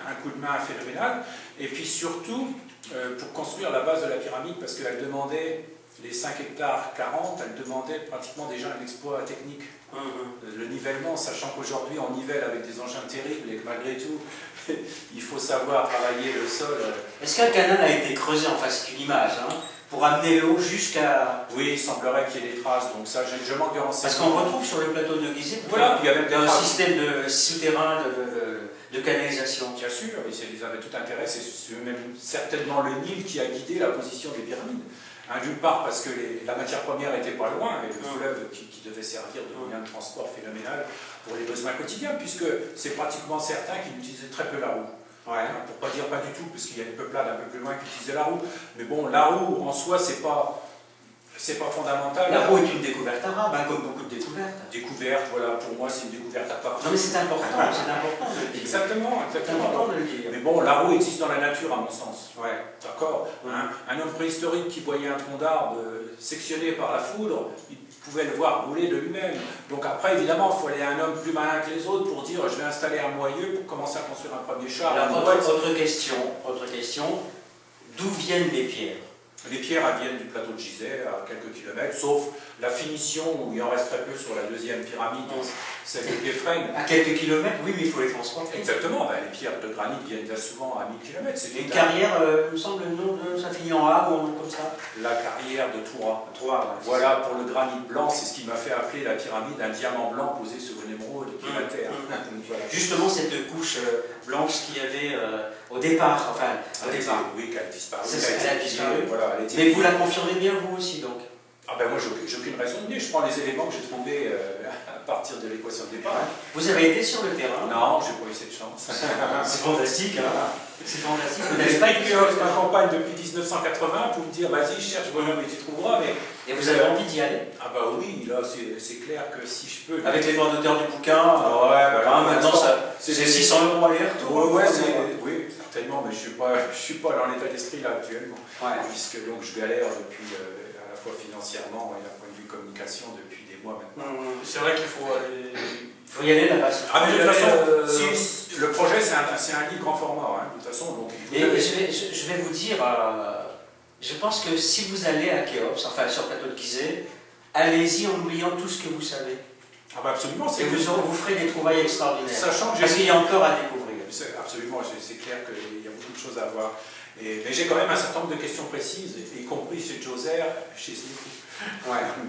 un coup de main phénoménal, et puis surtout pour construire la base de la pyramide, parce qu'elle demandait les 5 hectares 40, elle demandait pratiquement déjà un exploit technique. Le nivellement, sachant qu'aujourd'hui on nivelle avec des engins terribles et que malgré tout, il faut savoir travailler le sol. Est-ce qu'un canal a été creusé, enfin c'est une image, hein, pour amener l'eau jusqu'à... Oui, il semblerait qu'il y ait des traces, donc ça je manque de renseignements. Parce qu'on retrouve sur le plateau de Gizeh voilà, il y a même un système de souterrain de canalisation. Bien sûr, ils avaient tout intérêt, c'est même certainement le Nil qui a guidé la position des pyramides. D'une part parce que la matière première n'était pas loin, et le fleuve qui devait servir de moyen de transport phénoménal pour les besoins quotidiens, puisque c'est pratiquement certain qu'ils utilisaient très peu la roue. Ouais. Pour ne pas dire pas du tout, parce qu'il y a une peuplade un peu plus loin qui utilisait la roue. Mais bon, la roue en soi, c'est pas fondamental. La roue est une découverte arabe, hein, comme beaucoup de découvertes. Découverte, voilà, pour moi c'est une découverte à part. Non mais c'est important, c'est important de le dire. Exactement. C'est important de le dire. Mais bon, la roue existe dans la nature à mon sens. Ouais. D'accord. Un homme préhistorique qui voyait un tronc d'arbre sectionné par la foudre, il pouvait le voir rouler de lui-même. Donc après, évidemment, il faut aller à un homme plus malin que les autres pour dire je vais installer un moyeu pour commencer à construire un premier char. Alors, autre question, d'où viennent les pierres? Les pierres, elles viennent du plateau de Gizeh, à quelques kilomètres, sauf la finition où il en reste très peu sur la deuxième pyramide, celle de Képhren. À quelques kilomètres, oui, mais il faut les transporter. Exactement, ben, les pierres de granit viennent bien souvent à 1000 km. Une carrière, il me semble, le nom de ça finit en A ou un nom comme ça. La carrière de Toura. Ouais, voilà, pour le granit blanc, c'est ce qui m'a fait appeler la pyramide un diamant blanc posé sur une émeraude qui est la terre. Voilà. Justement, cette couche blanche qu'il y avait au départ, enfin, au départ. Oui, qu'elle a disparu. Elle a disparu. Voilà, mais vous la confirmez bien, vous aussi, donc? Ah ben moi, j'ai aucune raison de dire. Je prends les éléments que j'ai trouvés à partir de l'équation de départ. Vous avez été sur le terrain? Non, j'ai pas eu cette chance. C'est fantastique, hein? C'est fantastique. Vous n'avez pas été en campagne depuis 1980 pour me dire, vas-y, cherche bonhomme et tu trouveras. Mais... Et vous avez envie d'y aller? Ah bah oui, là, c'est clair que si je peux... Avec les droits d'auteur du bouquin, maintenant, c'est 600 € aller-retour. Oui, certainement, mais je suis pas dans l'état d'esprit là actuellement. Puisque donc, je galère depuis... à la fois financièrement et d'un point de vue communication depuis des mois maintenant. C'est vrai qu'il faut aller... Il faut y aller là-bas. Ah mais de toute façon, le projet c'est un livre grand format, hein, de toute façon. Donc, et je vais vous dire, je pense que si vous allez à Khéops, enfin sur le plateau de Gizeh, allez-y en oubliant tout ce que vous savez. Ah bah absolument. Et vous ferez des trouvailles extraordinaires. Sachant que parce qu'il y a encore à découvrir. Absolument, c'est clair qu'il y a beaucoup de choses à voir. Mais j'ai quand même un certain nombre de questions précises, y compris chez Djoser, chez Sneaky.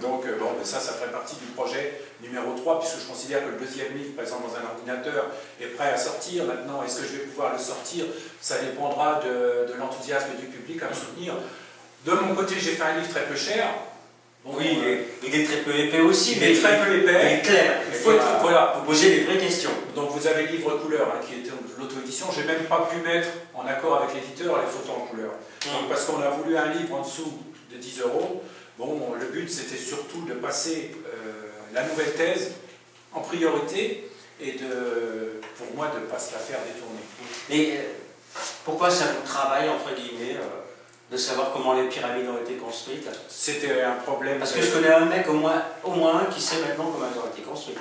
Donc bon, ça ferait partie du projet numéro 3, puisque je considère que le deuxième livre présent dans un ordinateur est prêt à sortir. Maintenant, est-ce que je vais pouvoir le sortir? Ça dépendra de l'enthousiasme du public à me soutenir. De mon côté, j'ai fait un livre très peu cher. Bon, oui, il est très peu épais aussi, mais très peu épais. Il est clair. Il faut vous posez des vraies questions. Donc vous avez le livre couleur, hein, qui était l'auto-édition. J'ai même pas pu mettre en accord avec l'éditeur les photos en couleur. Donc, parce qu'on a voulu un livre en dessous de 10 €. Bon, le but c'était surtout de passer la nouvelle thèse en priorité et pour moi de ne pas se la faire détourner. Mais pourquoi ça vous travaille, entre guillemets, de savoir comment les pyramides ont été construites? C'était un problème. Parce que je connais un mec, au moins un, qui sait maintenant comment elles ont été construites.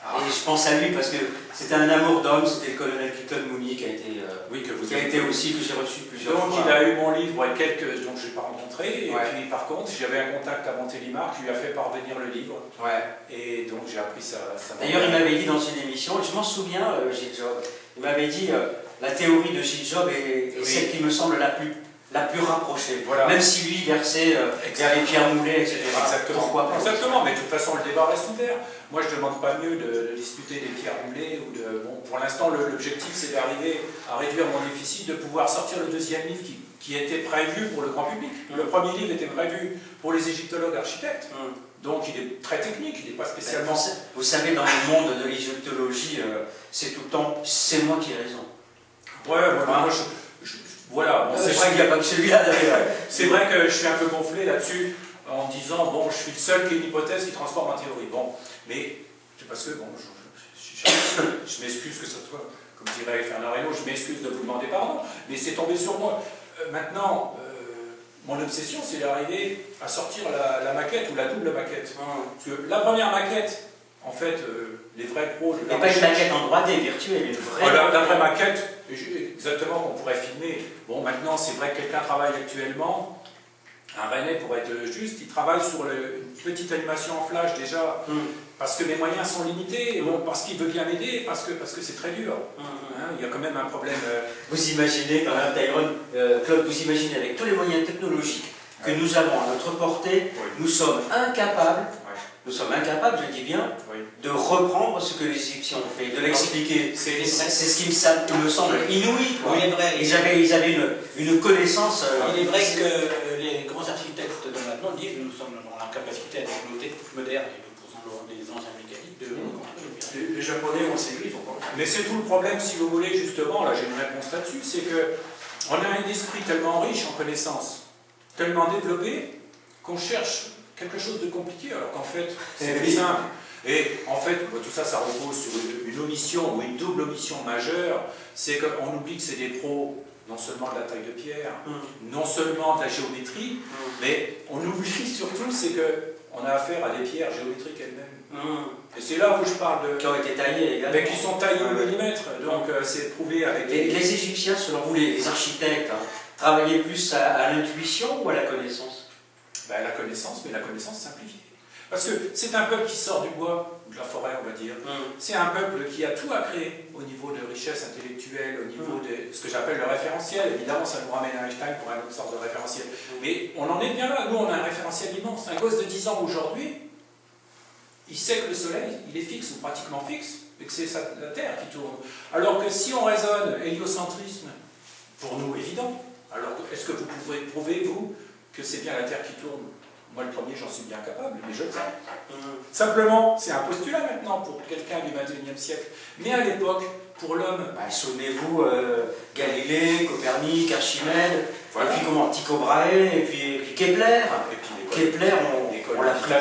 Et je pense à lui parce que c'était un amour d'homme, c'était le colonel Clifton Mooney qui a été, Oui, que vous qui a été aussi, que j'ai reçu plusieurs Donc fois. il a eu mon livre et quelques dont je n'ai pas rencontré. Et Ouais. puis par contre, j'avais un contact à Montélimar qui lui a fait parvenir le livre. Ouais. Et donc j'ai appris ça. D'ailleurs, il m'avait dit dans une émission, et je m'en souviens, Gilles Job, il m'avait dit la théorie de Gilles Job est Oui. celle qui me semble la plus rapprochée. Voilà. Même si lui versait vers les pierres moulées, etc. Exactement. Pourquoi pas? Exactement, mais de toute façon, le débat reste ouvert. Moi, je ne demande pas mieux de discuter des pierres moulées. Ou de... bon, pour l'instant, l'objectif, c'est d'arriver à réduire mon déficit, de pouvoir sortir le deuxième livre qui était prévu pour le grand public. Le premier livre était prévu pour les égyptologues architectes. Donc, il est très technique, il n'est pas spécialement... Vous savez, dans le monde de l'égyptologie, c'est tout le temps, c'est moi qui ai raison. Ouais, moi, voilà. Bon, C'est vrai qu'il n'y a pas que celui-là d'ailleurs. C'est vrai que je suis un peu gonflé là-dessus en disant, bon, je suis le seul qui ait une hypothèse qui transforme en théorie. Bon, mais c'est parce que, bon, je m'excuse que ce soit, comme dirait Fernand Reynaud, je m'excuse de vous demander pardon, mais c'est tombé sur moi. Maintenant, mon obsession, c'est d'arriver à sortir la maquette ou la double maquette. Parce que la première maquette, en fait, les vrais pros... Mais pas une maquette en 3D virtuelle, une vraie... La vraie maquette, exactement, qu'on pourrait filmer. Bon, maintenant, c'est vrai que quelqu'un travaille actuellement, un Rennais pour être juste, il travaille sur une petite animation en flash déjà, parce que mes moyens sont limités, bon, parce qu'il veut bien m'aider, parce que c'est très dur. Hein, il y a quand même un problème... Vous imaginez quand même, Tyrone, Claude, vous imaginez avec tous les moyens technologiques que nous avons à notre portée, nous sommes incapables, je dis bien, de reprendre ce que les Égyptiens ont fait, de l'expliquer. C'est ce qui me semble inouï. Quoi. Il est vrai. Ils avaient une connaissance... Il est vrai que les grands architectes de maintenant disent que nous sommes dans la capacité avec nos techniques modernes et nous posons des anciens mécaniques de reconstruire une pyramide. Les Japonais ont essayé, ils ont pas. Mais c'est tout le problème, si vous voulez, justement, là j'ai une réponse là-dessus, c'est qu'on a un esprit tellement riche en connaissances, tellement développé, qu'on cherche quelque chose de compliqué, alors qu'en fait, c'est plus simple. Et en fait, tout ça, ça repose sur une omission ou une double omission majeure, c'est qu'on oublie que c'est des pros, non seulement de la taille de pierre, non seulement de la géométrie, mais on oublie surtout, c'est qu'on a affaire à des pierres géométriques elles-mêmes. Et c'est là où je parle de... Qui ont été taillés également. Qui sont taillés au millimètre, donc c'est prouvé avec... Les Égyptiens, selon vous, les architectes, travaillaient plus à l'intuition ou à la connaissance? La connaissance, mais la connaissance simplifiée. Parce que c'est un peuple qui sort du bois, de la forêt, on va dire. C'est un peuple qui a tout à créer au niveau de richesse intellectuelle, au niveau de ce que j'appelle le référentiel. Évidemment, ça nous ramène à Einstein pour une autre sorte de référentiel. Mais on en est bien là. Nous, on a un référentiel immense. Un gosse de 10 ans aujourd'hui, il sait que le soleil, il est fixe ou pratiquement fixe, et que c'est la Terre qui tourne. Alors que si on raisonne héliocentrisme, pour nous évident, alors est-ce que vous pouvez prouver, vous, que c'est bien la Terre qui tourne? Moi, le premier, j'en suis bien capable, mais je le sais. Simplement, c'est un postulat maintenant pour quelqu'un du XXIe siècle. Mais à l'époque, pour l'homme... Souvenez-vous, Galilée, Copernic, Archimède, Voilà. et puis comment, Tycho Brahe, et puis Kepler. Et puis Kepler, on l'a pris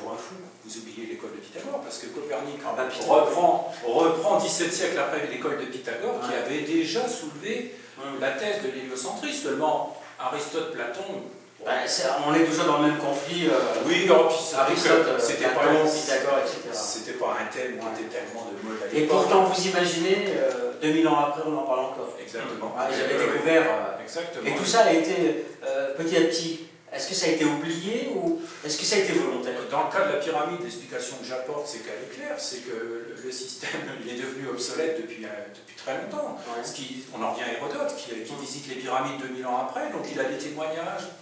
pour un fou. Vous oubliez l'école de Pythagore, parce que Copernic Pythagore. reprend 17 siècles après l'école de Pythagore, qui avait déjà soulevé la thèse de l'héliocentrisme. Seulement, Aristote, Platon... on est toujours dans le même conflit. Oui, Aristote, c'était pas Platon, Pythagore, etc. C'était pas un thème qui était tellement de mode à Et l'époque. pourtant, vous imaginez, 2000 ans après, on en parle encore. Exactement. J'avais découvert. Exactement. Et tout ça a été, petit à petit, est-ce que ça a été oublié ou est-ce que ça a été volontaire? Dans le cas de la pyramide, l'explication que j'apporte, c'est qu'elle est claire, c'est que le système il est devenu obsolète depuis très longtemps. On en revient à Hérodote, qui visite les pyramides 2000 ans après, donc il a des témoignages.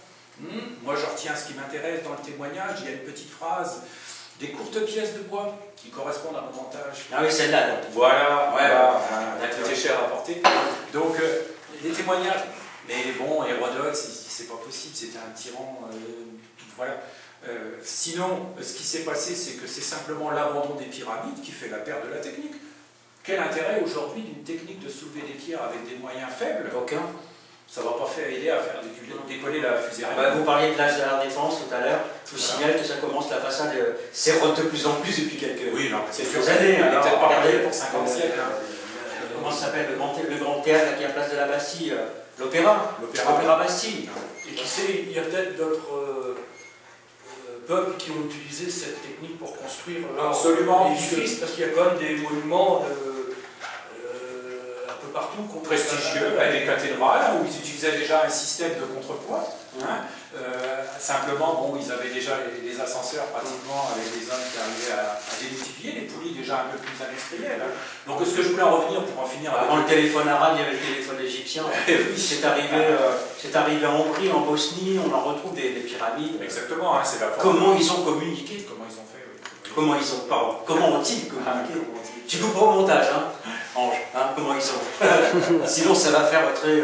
Moi, je retiens ce qui m'intéresse dans le témoignage, il y a une petite phrase, des courtes pièces de bois qui correspondent à mon montage. Ah oui, celle-là. Voilà, D'accord. c'était cher à porter. Donc, les témoignages, mais bon, Hérodote, c'est pas possible, c'était un tyran, voilà. Sinon, ce qui s'est passé, c'est que c'est simplement l'abandon des pyramides qui fait la perte de la technique. Quel intérêt aujourd'hui d'une technique de soulever des pierres avec des moyens faibles? Aucun. Ça ne va pas faire aider à faire décoller la fusée Ariane. Vous parliez de l'âge de la défense tout à l'heure. Je vous signale que ça commence, la façade s'érode de plus en plus depuis quelques années. On est peut-être pas Regardez, pour 50 siècles. comment ça s'appelle le grand théâtre qui est à Place de la Bastille, l'Opéra Bastille. Et qui sait, il y a peut-être d'autres peuples qui ont utilisé cette technique pour construire Absolument. l'édifice, parce qu'il y a quand même des monuments un peu partout. Prestigieux, des cathédrales, où ils utilisaient déjà un système de contrepoids. Hein. Simplement, bon, ils avaient déjà les ascenseurs pratiquement avec des hommes qui arrivaient à démultiplier, les poulies déjà un peu plus industrielles. Hein. Donc ce que je voulais en revenir pour en finir avec... Avant le téléphone arabe, il y avait le téléphone égyptien. Oui. C'est arrivé en Hongrie, en Bosnie, on en retrouve des pyramides. Exactement, hein, c'est la forme. Comment ils ont communiqué? Comment ils ont fait, oui. Comment ont-ils communiqué? Tu couperas au montage, hein, Ange, hein, comment ils ont. Sinon, ça va faire très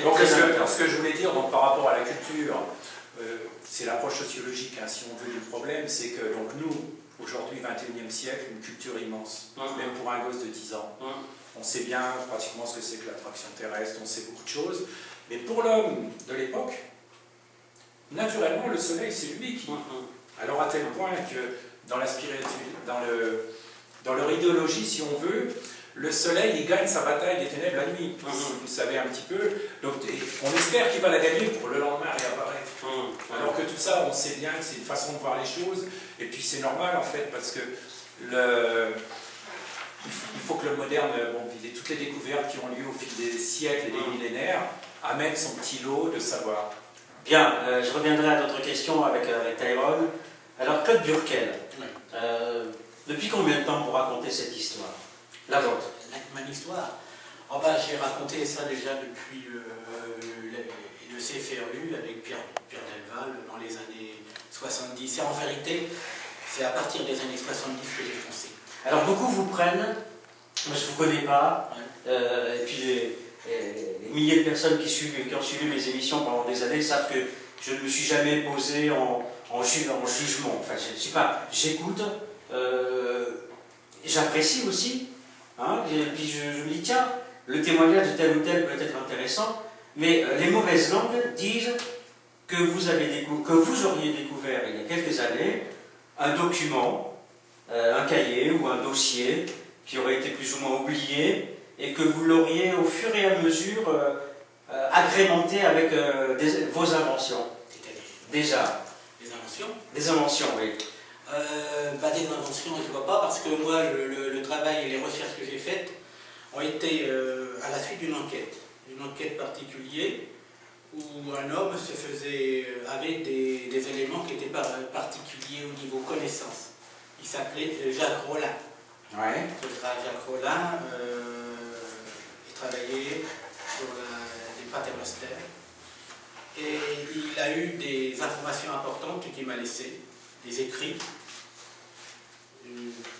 donc, ce que je voulais dire donc, par rapport à la culture, c'est l'approche sociologique, hein, si on veut, du problème, c'est que donc, nous, aujourd'hui, 21e siècle, une culture immense, même pour un gosse de 10 ans. On sait bien pratiquement ce que c'est que l'attraction terrestre, on sait beaucoup de choses, mais pour l'homme de l'époque, naturellement, le soleil, c'est lui qui... Alors à tel point que dans la dans leur idéologie, si on veut, le soleil, il gagne sa bataille des ténèbres la nuit. Vous savez un petit peu. Donc, on espère qu'il va la gagner pour le lendemain réapparaître. Alors que tout ça, on sait bien que c'est une façon de voir les choses. Et puis c'est normal en fait, parce que il faut que le moderne, bon, toutes les découvertes qui ont lieu au fil des siècles et des millénaires, amènent son petit lot de savoir. Bien, je reviendrai à d'autres questions avec Tyrone. Alors, Claude Burkel, depuis combien de temps vous racontez cette histoire? La vôtre. Mon histoire, j'ai raconté ça déjà depuis le CFRU avec Pierre Delval dans les années 70. Et en vérité, c'est à partir des années 70 que j'ai foncé. Alors beaucoup vous prennent, moi je ne vous connais pas, et puis les milliers de personnes qui ont suivi mes émissions pendant des années savent que je ne me suis jamais posé en jugement. Enfin, je ne sais pas, j'écoute, j'apprécie aussi, hein, et puis je me dis, tiens, le témoignage de tel ou tel peut être intéressant, mais les mauvaises langues disent que vous auriez découvert il y a quelques années un document, un cahier ou un dossier qui aurait été plus ou moins oublié et que vous l'auriez au fur et à mesure agrémenté avec vos inventions. Déjà. Des inventions? Des inventions, oui. Des inventions, je ne vois pas, parce que moi, le travail et les recherches que j'ai faites ont été à la suite d'une enquête particulière où un homme avait des éléments qui étaient particuliers au niveau connaissance. Il s'appelait Jacques Rollin. Ouais. Jacques Rollin, il travaillait sur les paternoster. Et il a eu des informations importantes qu'il m'a laissées, des écrits,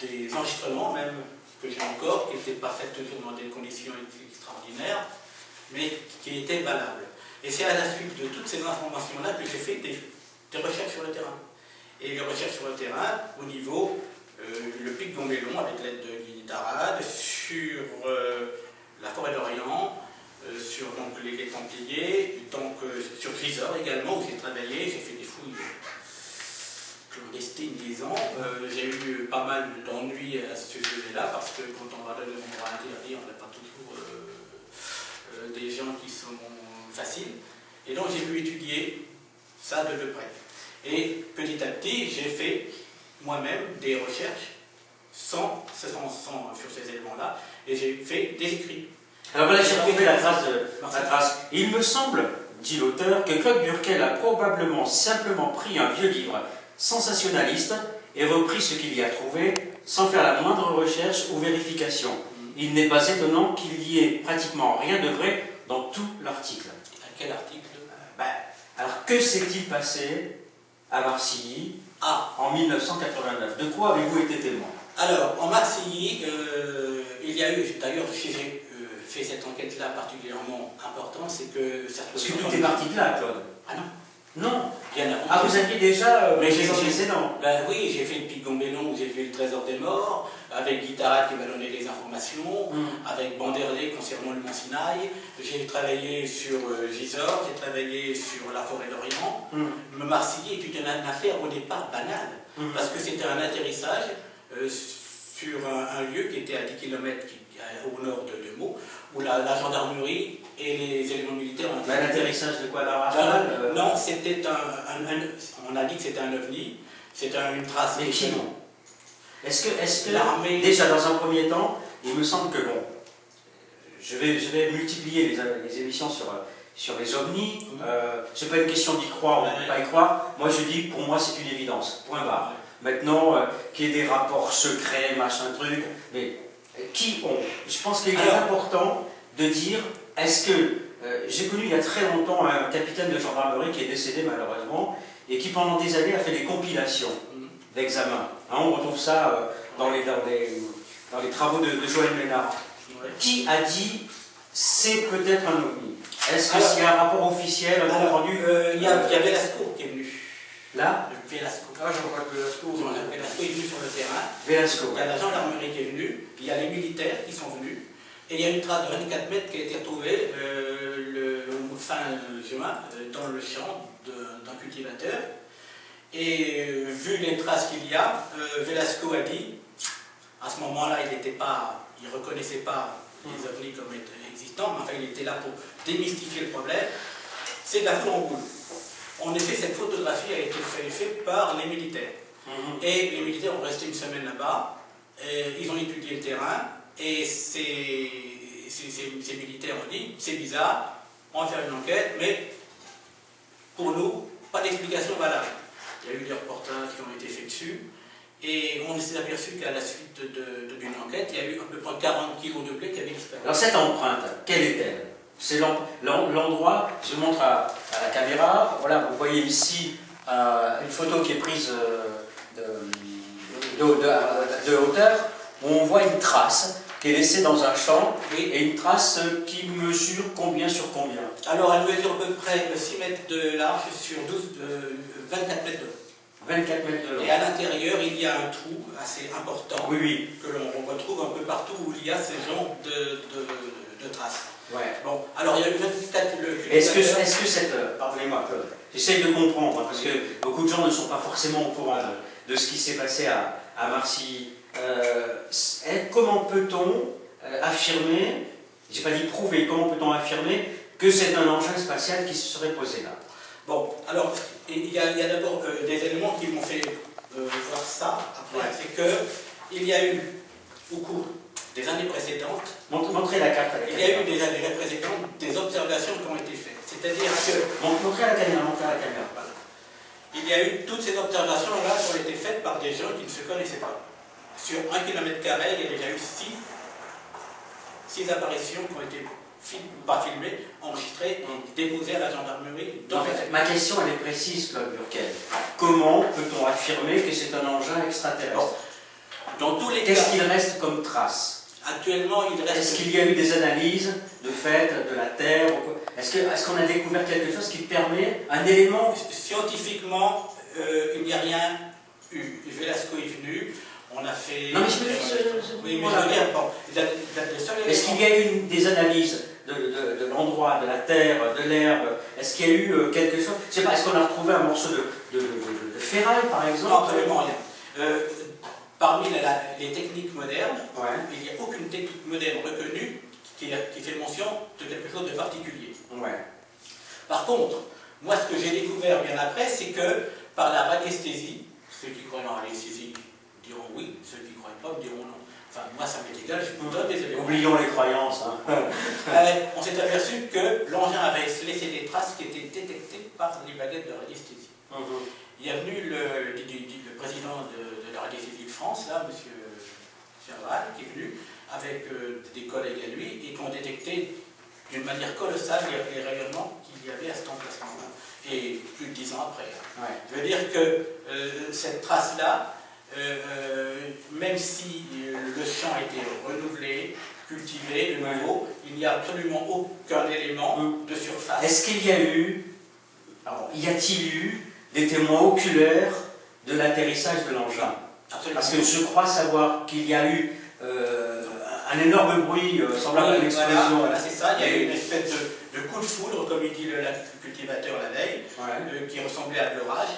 des enregistrements même, que j'ai encore, qui n'étaient pas faits toujours dans des conditions extraordinaires, mais qui étaient valables. Et c'est à la suite de toutes ces informations-là que j'ai fait des recherches sur le terrain. Et les recherches sur le terrain, au niveau le pic Gomélon, avec l'aide de Guy Tarade, sur la forêt d'Orient, sur donc, les Templiers, donc, sur Gisors également, où j'ai travaillé, j'ai fait des fouilles clandestines, disons. J'ai eu pas mal d'ennuis à ce sujet-là, parce que quand on va dans des endroits interdits, on n'a pas toujours des gens qui sont faciles. Et donc j'ai pu étudier ça de près. Et petit à petit, j'ai fait moi-même des recherches sur ces éléments-là, et j'ai fait des écrits. Alors voilà, j'ai retrouvé la trace. Il me semble, dit l'auteur, que Claude Burkel a probablement simplement pris un vieux livre sensationnaliste et repris ce qu'il y a trouvé sans faire la moindre recherche ou vérification. Il n'est pas étonnant qu'il y ait pratiquement rien de vrai dans tout l'article. À quel article? Alors, que s'est-il passé à Marcilly en 1989? De quoi avez-vous été témoin? Alors, en Marcilly, il y a eu, d'ailleurs, si j'ai fait cette enquête-là particulièrement importante, c'est que... Parce que tout est parti de là, Claude. Ah non. Non. Bien avant. Ah, vous aviez déjà mais des antécédents. Oui, j'ai fait le pic Gomélon où j'ai fait le trésor des morts, avec Guy Tarade qui m'a donné les informations, avec Banderlé concernant le Mont Sinaï. J'ai travaillé sur Gisors, j'ai travaillé sur la forêt d'Orient. Marcilly est une affaire au départ banale, parce que c'était un atterrissage sur un lieu qui était à 10 km au nord de Meaux, où la gendarmerie et les éléments militaires ont été... l'atterrissage de quoi, d'un rafale Non, c'était on a dit que c'était un ovni, c'est une trace. Mais qui non? Est-ce que l'armée... déjà dans un premier temps, il me semble que bon, je vais multiplier les émissions sur les ovnis. C'est pas une question d'y croire ou de ne pas y croire. Moi je dis, pour moi c'est une évidence, point barre. Maintenant, qu'il y ait des rapports secrets, machin truc, mais qui ont? Je pense qu'il est important de dire, est-ce que... j'ai connu il y a très longtemps un capitaine de gendarmerie qui est décédé malheureusement, et qui pendant des années a fait des compilations d'examens. Hein, on retrouve ça dans les travaux de Joël Ménard. Qui a dit c'est peut-être un ovni? Est-ce qu'il y a un rapport officiel, un compte rendu? Il y a Velasco qui est venu. Là? Velasco. Ah, je crois que Velasco. Velasco est venu sur le terrain. Velasco. Il y a la gendarmerie qui est venue, il y a les militaires qui sont venus, et il y a une trace de 24 mètres qui a été retrouvée fin juin dans le champ d'un cultivateur. Et vu les traces qu'il y a, Velasco a dit, à ce moment-là, il ne reconnaissait pas les ovnis comme existants, mais enfin il était là pour démystifier le problème, c'est de la foudre en boule. En effet, cette photographie a été faite par les militaires. Et les militaires ont resté une semaine là-bas, ils ont étudié le terrain, et ces militaires ont dit, c'est bizarre, on va faire une enquête, mais pour nous, pas d'explication valable. Il y a eu des reportages qui ont été faits dessus, et on s'est aperçu qu'à la suite d'une enquête, il y a eu à peu près 40 kilos de blé qui avaient disparu. Alors cette empreinte, quelle est-elle? C'est l'endroit, je montre à la caméra, voilà, vous voyez ici une photo qui est prise de hauteur, où on voit une trace qui est laissée dans un champ, et une trace qui mesure combien sur combien? Alors elle mesure à peu près 6 mètres de large sur 24 mètres de long. 24 mètres de long. Et à l'intérieur, il y a un trou assez important que l'on retrouve un peu partout où il y a ce genre de traces. Ouais. Bon, alors il y a eu 24... Est-ce que cette... Pardonnez-moi, j'essaye de comprendre, hein, parce que beaucoup de gens ne sont pas forcément au courant de ce qui s'est passé à Marcilly. Comment peut-on affirmer, j'ai pas dit prouver, comment peut-on affirmer que c'est un engin spatial qui se serait posé là? Bon, alors, il y a d'abord des éléments qui m'ont fait voir ça, après, c'est qu'il y a eu, au cours des années précédentes, montrez la carte à la caméra. Il y a eu des années précédentes des observations qui ont été faites. C'est-à-dire que... Montrez à la caméra, voilà. Il y a eu toutes ces observations-là qui ont été faites par des gens qui ne se connaissaient pas. Sur 1 km², il y a déjà eu 6 apparitions qui ont été pas filmées, enregistrées, déposées à la gendarmerie. Ma question, elle est précise, Claude Burkel. Comment peut-on affirmer que c'est un engin extraterrestre? Dans tous les cas... Qu'est-ce qu'il reste comme trace? Actuellement, il reste... Est-ce qu'il y a eu des analyses de fait de la Terre? Est-ce qu'on a découvert quelque chose qui permet un élément? Scientifiquement, il n'y a rien eu. Velasco est venu, on a fait... Non mais je me dis... Oui, mais je veux dire, bon... Est-ce qu'il y a eu des analyses de l'endroit, de la terre, de l'herbe? Est-ce qu'il y a eu quelque chose? Je sais pas, est-ce qu'on a retrouvé un morceau de ferraille, par exemple? Non, absolument rien. Parmi les techniques modernes, il n'y a aucune technique moderne reconnue qui fait mention de quelque chose de particulier. Par contre, moi ce que j'ai découvert bien après, c'est que par la radiesthésie, ceux qui croient en radiesthésie diront oui, ceux qui ne croient pas diront non. Enfin, moi ça m'est égal, je vous donne des éléments. Oublions les croyances. Hein. On s'est aperçu que l'engin avait laissé des traces qui étaient détectées par les baguettes de radiesthésie. Il est venu le président de la radiesthésie de France, là, M. Serval, qui est venu avec des collègues à lui et qui ont détecté d'une manière colossale les rayonnements qu'il y avait à cet emplacement-là. Et plus de 10 ans après. Je veux dire que cette trace-là, même si le champ a été renouvelé, cultivé de nouveau, il n'y a absolument aucun élément de surface. Est-ce qu'il y a eu, y a-t-il eu des témoins oculaires de l'atterrissage de l'engin? Parce que je crois savoir qu'il y a eu un énorme bruit semblable à une explosion. Voilà, c'est ça, il y a eu une espèce de coup de foudre, comme il dit le cultivateur la veille, qui ressemblait à de l'orage.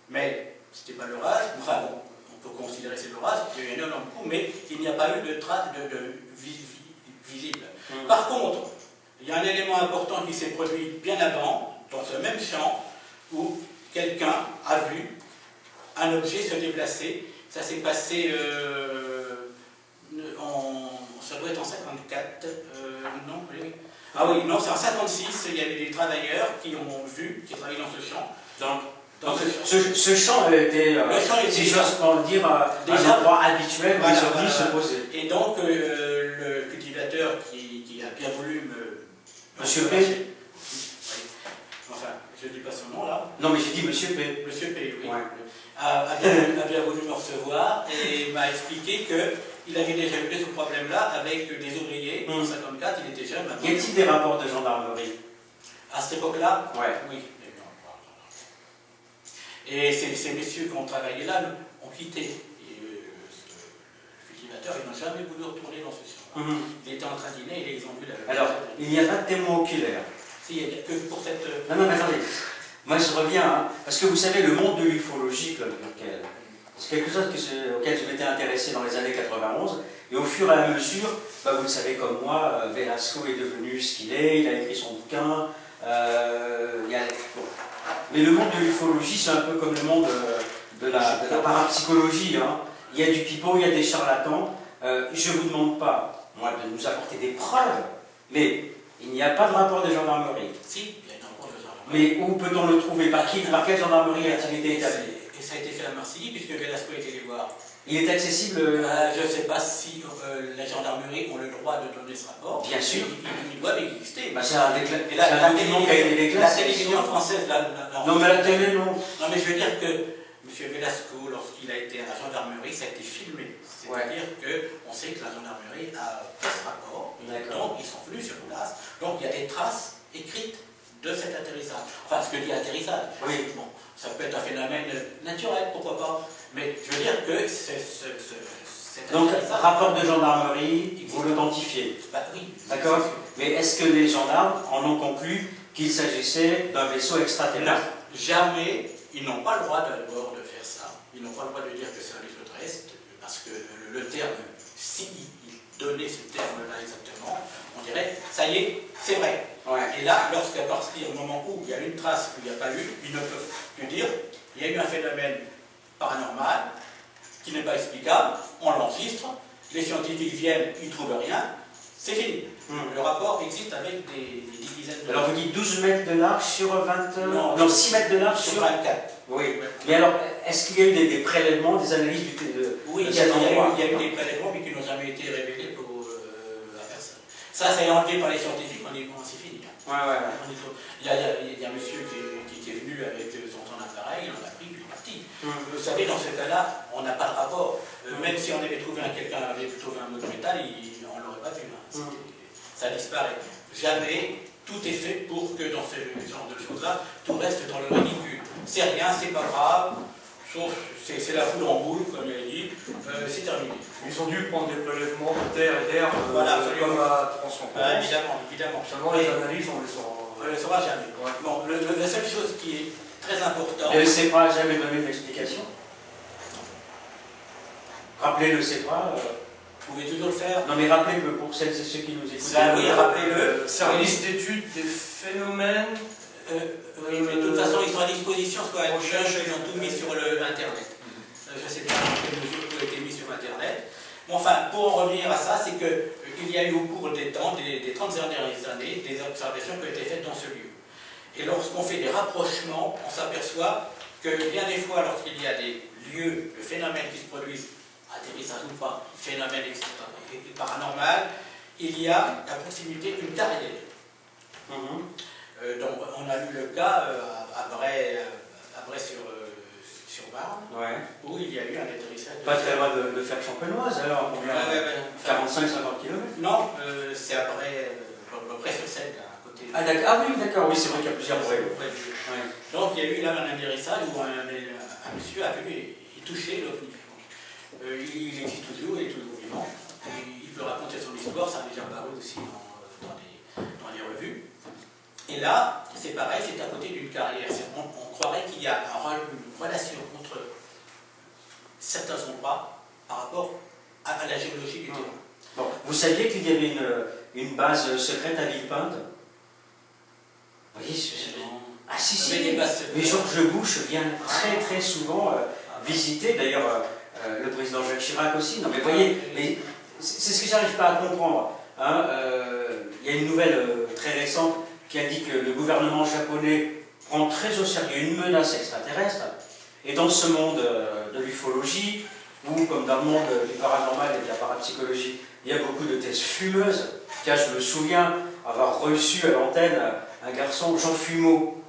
Mais ce n'était pas l'orage, enfin bon, on peut considérer que c'est l'orage, il y a eu un énorme coup, mais il n'y a pas eu de trace visible. Par contre, Il y a un élément important qui s'est produit bien avant, dans ce même champ, où quelqu'un a vu un objet se déplacer. Ça s'est passé ça doit être en 54, non, oui. Ah oui, non, c'est en 56, il y avait des travailleurs qui ont vu, qui travaillaient dans ce champ. Donc ce champ était, si j'ose pas le dire, un endroit habituel où les ovnis se posaient. Et donc, le cultivateur qui a bien voulu me... Monsieur P. Oui. Enfin, je ne dis pas son nom là. Non, mais j'ai dit Monsieur P. Monsieur P, oui. Ouais. A bien voulu me recevoir et m'a expliqué qu'il avait déjà eu ce problème-là avec des ouvriers. En 54, il était jeune. Y a-t-il des rapports de gendarmerie? À cette époque-là? Ouais. Oui. Et ces messieurs qui ont travaillé là ont quitté. Et, le cultivateur, ils n'ont jamais voulu retourner dans ce champ. Il était en train de dîner et ils ont vu la... Alors, il n'y a pas de témoin oculaire. Si, il n'y a que pour cette... Non, mais attendez. Moi, je reviens, hein, parce que vous savez, le monde de l'ufologie, Claude Burkel, c'est quelque chose auquel je m'étais intéressé dans les années 91, et au fur et à mesure, vous le savez comme moi, Velasco est devenu ce qu'il est, il a écrit son bouquin, mais le monde de l'ufologie, c'est un peu comme le monde de la parapsychologie, hein. Il y a du pipeau, il y a des charlatans. Je ne vous demande pas, moi, de nous apporter des preuves, mais il n'y a pas de rapport de gendarmerie. Si, il y a un rapport de gendarmerie. Mais où peut-on le trouver? Par quelle gendarmerie a-t-il été établi? Et ça a été fait à Marcilly, puisque Velasco était allé voir. Il est accessible Je ne sais pas si la gendarmerie ont le droit de donner ce rapport. Bien sûr. Ils doivent exister. C'est un document qui a été déclaré. La télévision française... Non, mais la télé, non. Non, mais je veux dire que M. Velasco, lorsqu'il a été à la gendarmerie, ça a été filmé. C'est-à-dire qu'on sait que la gendarmerie a fait ce rapport. Donc, ils sont venus sur place. Donc, il y a des traces écrites de cet atterrissage. Enfin, ce que dit atterrissage. Oui. Bon, ça peut être un phénomène naturel, pourquoi pas. Mais je veux dire que donc, rapport de gendarmerie, vous l'identifiez. Oui. D'accord. Mais est-ce que les gendarmes en ont conclu qu'il s'agissait d'un vaisseau extraterrestre? Jamais. Ils n'ont pas le droit d'abord de faire ça. Ils n'ont pas le droit de dire que c'est un vaisseau terrestre, parce que le terme, s'ils donnaient ce terme-là exactement, on dirait, ça y est, c'est vrai. Ouais. Et là, lorsqu'à partir du moment où il y a une trace, où il n'y a pas eu, ils ne peuvent plus dire, il y a eu un phénomène paranormal qui n'est pas explicable, on l'enregistre, les scientifiques viennent, ils ne trouvent rien, c'est fini. Le rapport existe avec des dizaines de... Alors vous dites 12 mètres de large sur 20... Non, 6 mètres de large sur 24. Oui. Mais alors, est-ce qu'il y a eu des prélèvements, des analyses Oui, il y a eu des prélèvements, mais qui n'ont jamais été révélés à personne. Ça est enlevé par les scientifiques, c'est fini. Ouais. Il y a un monsieur qui est venu avec son appareil, il en a pris, puis il est parti. Vous savez, dans ce cas-là, on n'a pas de rapport. Même si on avait trouvé quelqu'un avait trouvé un autre métal, on ne l'aurait pas vu. Ça disparaît. Jamais, tout est fait pour que dans ce genre de choses-là, tout reste dans le ridicule. C'est rien, c'est pas grave, sauf c'est la foudre en boule, comme il a dit, c'est terminé. Ils ont dû prendre des prélèvements de terre et d'air comme à transfrontière. Évidemment. Seulement les analyses, on ne les saura jamais. Ouais. Bon, la seule chose qui est très importante... Et le CEPRA n'a jamais donné d'explication? Rappelez le CEPRA. Vous pouvez toujours le faire. Non, mais rappelez que pour celles et ceux qui nous écoutent. Oui, rappelez-le. Service d'études des phénomènes. Oui, mais de toute façon, ils sont à disposition, ils ont tout mis sur Internet. Je ne sais pas dans quelle mesure tout a été mis sur Internet. Bon, enfin, pour en revenir à ça, c'est qu'il y a eu au cours des temps, des 30 dernières années, des observations qui ont été faites dans ce lieu. Et lorsqu'on fait des rapprochements, on s'aperçoit que bien des fois, lorsqu'il y a des lieux, de phénomènes qui se produisent, atterrissage ou pas, phénomène paranormal, il y a à proximité une carrière. Donc on a eu le cas à Bray-sur-Marne, où il y a eu un atterrissage. Pas très loin de faire champenoise alors, combien 45-50 km? Non, c'est à Bray-sur-Seine, à côté. Ah oui, d'accord, oui, c'est vrai qu'il y a plusieurs Bray. Donc il y a eu là un atterrissage où un monsieur a venu y toucher l'OVNI. Il existe toujours, il est toujours vivant. Il peut raconter son histoire, ça a déjà paru aussi dans les revues. Et là, c'est pareil, c'est à côté d'une carrière. On croirait qu'il y a une relation entre certains endroits par rapport à la géologie du terrain. Bon, vous saviez qu'il y avait une base secrète à Villepinte. Vous voyez, ah si, si, mais Georges Bush vient très très souvent visiter, d'ailleurs le président Jacques Chirac aussi. Non mais vous voyez, mais c'est ce que j'arrive pas à comprendre. Hein. Il y a une nouvelle très récente qui indique que le gouvernement japonais prend très au sérieux une menace extraterrestre. Et dans ce monde de l'ufologie, ou comme dans le monde du paranormal et de la parapsychologie, il y a beaucoup de thèses fumeuses. Tiens, je me souviens avoir reçu à l'antenne un garçon, Jean Fumeau.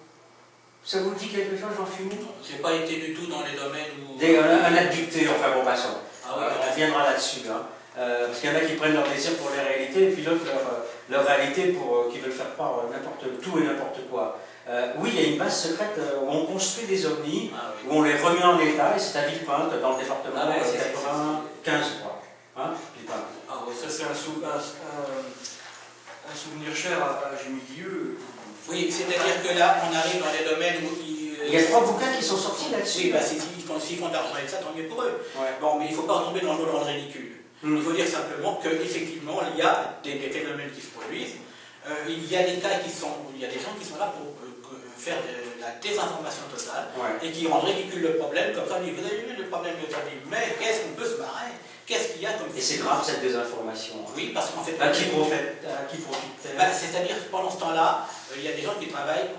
Ça vous dit quelque chose, Jean Fumeau? J'ai pas été du tout dans les domaines où... Un abducté, enfin bon, passons. Ah ouais, on reviendra là-dessus. Hein. Parce qu'il y en a qui prennent leur désir pour les réalités, et puis d'autres leur réalité pour qui veulent faire croire tout et n'importe quoi. Oui, il y a une base secrète où on construit des ovnis, où on les remet en état, et c'est à Villepinte, dans le département 95, quoi. Hein, Villepinte. Ah ouais, ça c'est un souvenir cher à Jimmy Guilleux. Oui, c'est-à-dire que là, on arrive dans les domaines où... Il y a 3 bouquins qui sont sortis là-dessus. Oui, bah, s'ils font de l'argent avec ça, tant mieux pour eux. Ouais. Bon, mais il ne faut pas tomber dans le ridicule. Il faut dire simplement qu'effectivement, il y a des phénomènes qui se produisent. Il y a des cas qui sont... Il y a des gens qui sont là pour faire de la désinformation totale et qui rendent ridicule le problème. Comme ça, vous avez vu le problème de ça, mais qu'est-ce qu'on peut se marrer? Qu'est-ce qu'il y a comme... Et c'est grave cette désinformation. Oui, parce qu'en fait... Qui profite c'est-à-dire que pendant ce temps-là, il y a des gens qui travaillent,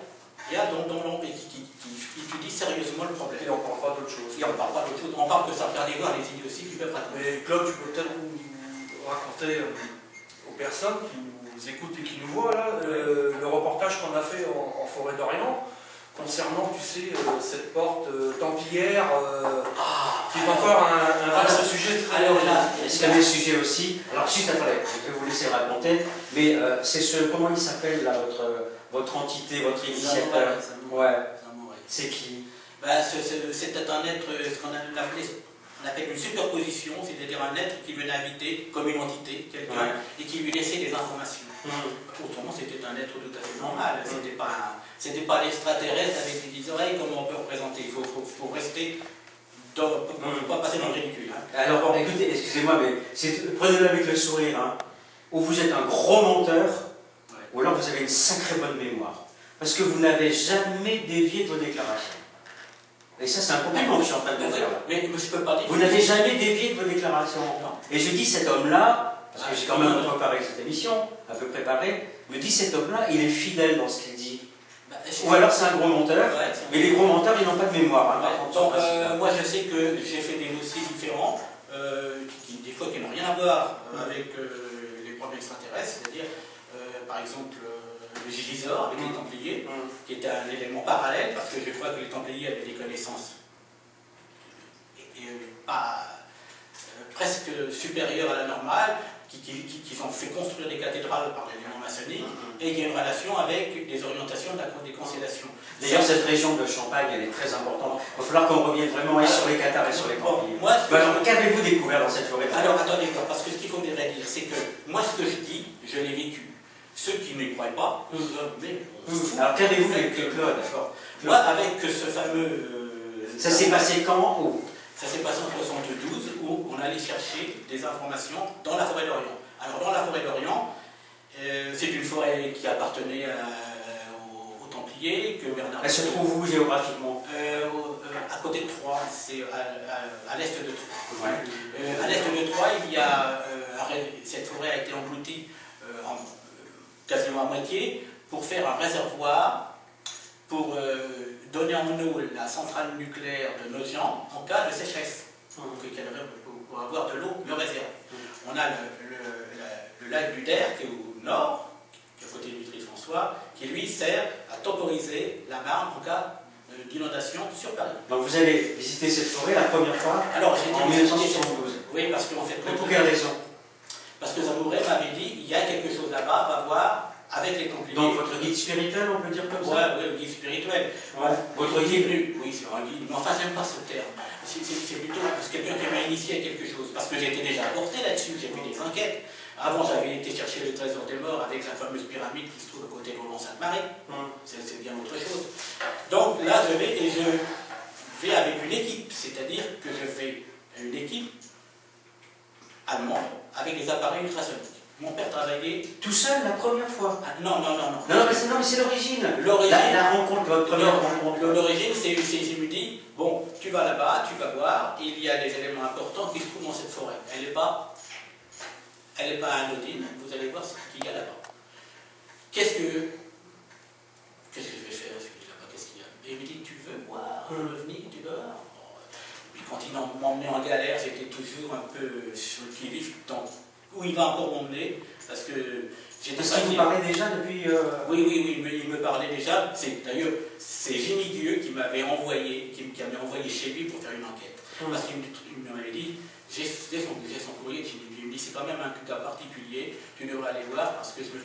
il y a dont l'on et qui étudient sérieusement le problème. Et on ne parle pas d'autre chose. Et on ne parle pas d'autre chose. On parle que ça peut aller voir les idioties qui peuvent raconter. Mais Claude, tu peux peut-être nous raconter aux personnes qui nous écoutent et qui nous voient là, le reportage qu'on a fait en forêt d'Orient concernant, tu sais, cette porte templière qui est encore un vaste sujet très... Alors là, c'est un sujet aussi. Alors juste, attendez, je vais vous laisser raconter, mais c'est comment il s'appelle là, votre entité, votre initiateur? Ouais. C'est qui? C'était un être, ce qu'on appelle une superposition, c'est-à-dire un être qui venait inviter comme une entité, quelqu'un, et qui lui laissait des informations. Autrement, c'était un être tout à fait normal. C'était pas l'extraterrestre avec des 10 oreilles comme on peut représenter. Il faut rester dans... faut pas passer dans le ridicule. Hein. Alors, bon, écoutez, excusez-moi, mais prenez-le avec le sourire. Hein. Ou vous êtes un gros menteur, ou alors vous avez une sacrée bonne mémoire. Parce que vous n'avez jamais dévié de vos déclarations. Et ça, c'est un compliment que je suis en train de vous faire. Mais je peux pas dire... Vous n'avez jamais dévié de vos déclarations. Non. Et je dis, cet homme-là, parce que j'ai quand même un peu préparé cette émission, un peu préparé, me dit, cet homme-là, il est fidèle dans ce qu'il dit. Ou alors c'est un gros menteur, mais les gros menteurs, ils n'ont pas de mémoire. Hein, donc, moi, je sais que j'ai fait des dossiers différents, des fois qui n'ont rien à voir avec les problèmes extraterrestres, c'est-à-dire, par exemple, le Gisors avec les Templiers, qui était un élément parallèle, parce que je crois que les Templiers avaient des connaissances presque supérieures à la normale, qui ont fait construire des cathédrales par l'élément maçonnique, et qui a une relation avec les orientations des constellations. D'ailleurs, cette région de Champagne, elle est très importante. Il va falloir qu'on revienne vraiment sur les cathares et sur les Templiers. Alors, qu'avez-vous découvert dans cette forêt? Alors, attendez, parce que ce qu'il faudrait dire, c'est que moi, ce que je dis, je l'ai vécu. Ceux qui ne croient pas, mais... Alors, qu'avez-vous vécu, Claude? Moi, avec ce fameux... ça s'est passé quand? Où? Ça s'est passé en 1972, où on allait chercher des informations dans la forêt d'Orient. Alors, dans la forêt d'Orient, c'est une forêt qui appartenait aux Templiers, que Bernard... Elle se trouve où géographiquement? À côté de Troyes, c'est à l'est de Troyes. À l'est de Troyes, il y a... cette forêt a été engloutie quasiment à moitié pour faire un réservoir pour donner en eau la centrale nucléaire de Nogent en cas de sécheresse, pour avoir de l'eau de réserve. On a le lac du Der qui est au nord, qui est à côté du Vitry-François, qui lui sert à temporiser la Marne en cas d'inondation sur Paris. Donc vous allez visiter cette forêt la première fois en 1972. Oui, parce qu'en fait... Pour quelle raison? Parce que Zamouret m'avait dit, il y a quelque chose là-bas, va voir avec les Templiers. Donc votre guide spirituel, on peut dire comme ça? Oui, le guide spirituel. Votre guide? Oui, c'est un guide, mais enfin j'aime pas ce terme. C'est plutôt quelqu'un qui m'a initié à quelque chose, parce que j'étais déjà porté là-dessus, j'ai fait des enquêtes. Avant, j'avais été chercher le trésor des morts avec la fameuse pyramide qui se trouve à côté de Roland-Sainte-Marie. C'est bien autre chose. Donc là, je vais avec une équipe, c'est-à-dire que je fais une équipe allemande avec des appareils ultrasoniques. Mon père travaillait... Tout seul, la première fois? Ah, non. Non, mais c'est l'origine. L'origine. La rencontre, votre première rencontre. L'origine, c'est il me dit, bon, tu vas là-bas, tu vas voir, il y a des éléments importants qui se trouvent dans cette forêt. Elle n'est pas anodine, vous allez voir ce qu'il y a là-bas. Qu'est-ce que je vais faire là-bas? Qu'est-ce qu'il y a? Et il me dit, tu veux voir l'OVNI, tu veux voir? Puis quand il m'emmenait en galère, j'étais toujours un peu sur le qui-vive, où il va encore m'emmener, parce que j'étais Parce qu'il vous parlait déjà depuis... Oui, il me parlait déjà. D'ailleurs, c'est Jimmy Dieu qui m'avait envoyé, qui m'avait envoyé chez lui pour faire une enquête. Parce qu'il m'avait dit, j'ai son courrier, il me dit, c'est quand même un cas particulier, tu devrais aller voir, parce que je me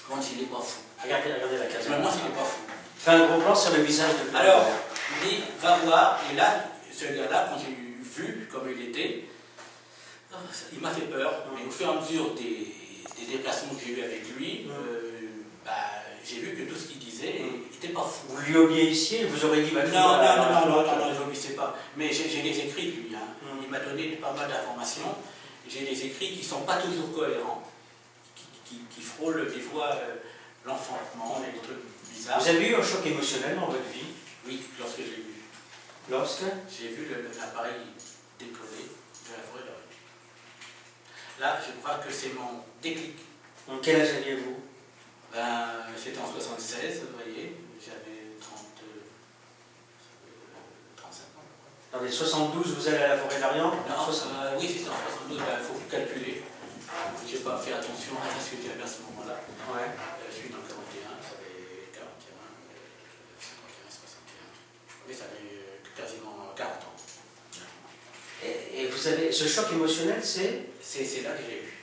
demande s'il n'est pas fou. Regardez la case. Je me demande s'il n'est pas fou. Fais un gros plan sur le visage de... Alors, il dit, va voir, et là, ce gars-là, quand j'ai vu comme il était, il m'a fait peur, mais au fur et à mesure des déplacements que j'ai eu avec lui, j'ai vu que tout ce qu'il disait n'était pas fou. Vous lui obéissiez, vous aurez dit... Non, je n'obéissais pas. Mais j'ai des écrits de lui. Hein. Il m'a donné pas mal d'informations. J'ai des écrits qui ne sont pas toujours cohérents, qui frôlent des fois l'enfantement, des trucs bizarres. Vous avez eu un choc émotionnel dans votre vie? Oui, lorsque j'ai vu. Lorsque? J'ai vu l'appareil décoller de la forêt d'Orient. Là, je crois que c'est mon déclic. Donc, quel âge aviez-vous? C'était en 76, vous voyez, j'avais 35 ans. Dans les 72, vous allez à la forêt d'Orient? Oui, c'était en 72, il faut calculer. Je n'ai pas fait attention à ce que j'avais à ce moment-là. Ouais. Je suis dans 41, ça fait 41, 51, 61. Oui, ça fait quasiment 40 ans. Et vous avez... Ce choc émotionnel, c'est... C'est là que j'ai eu.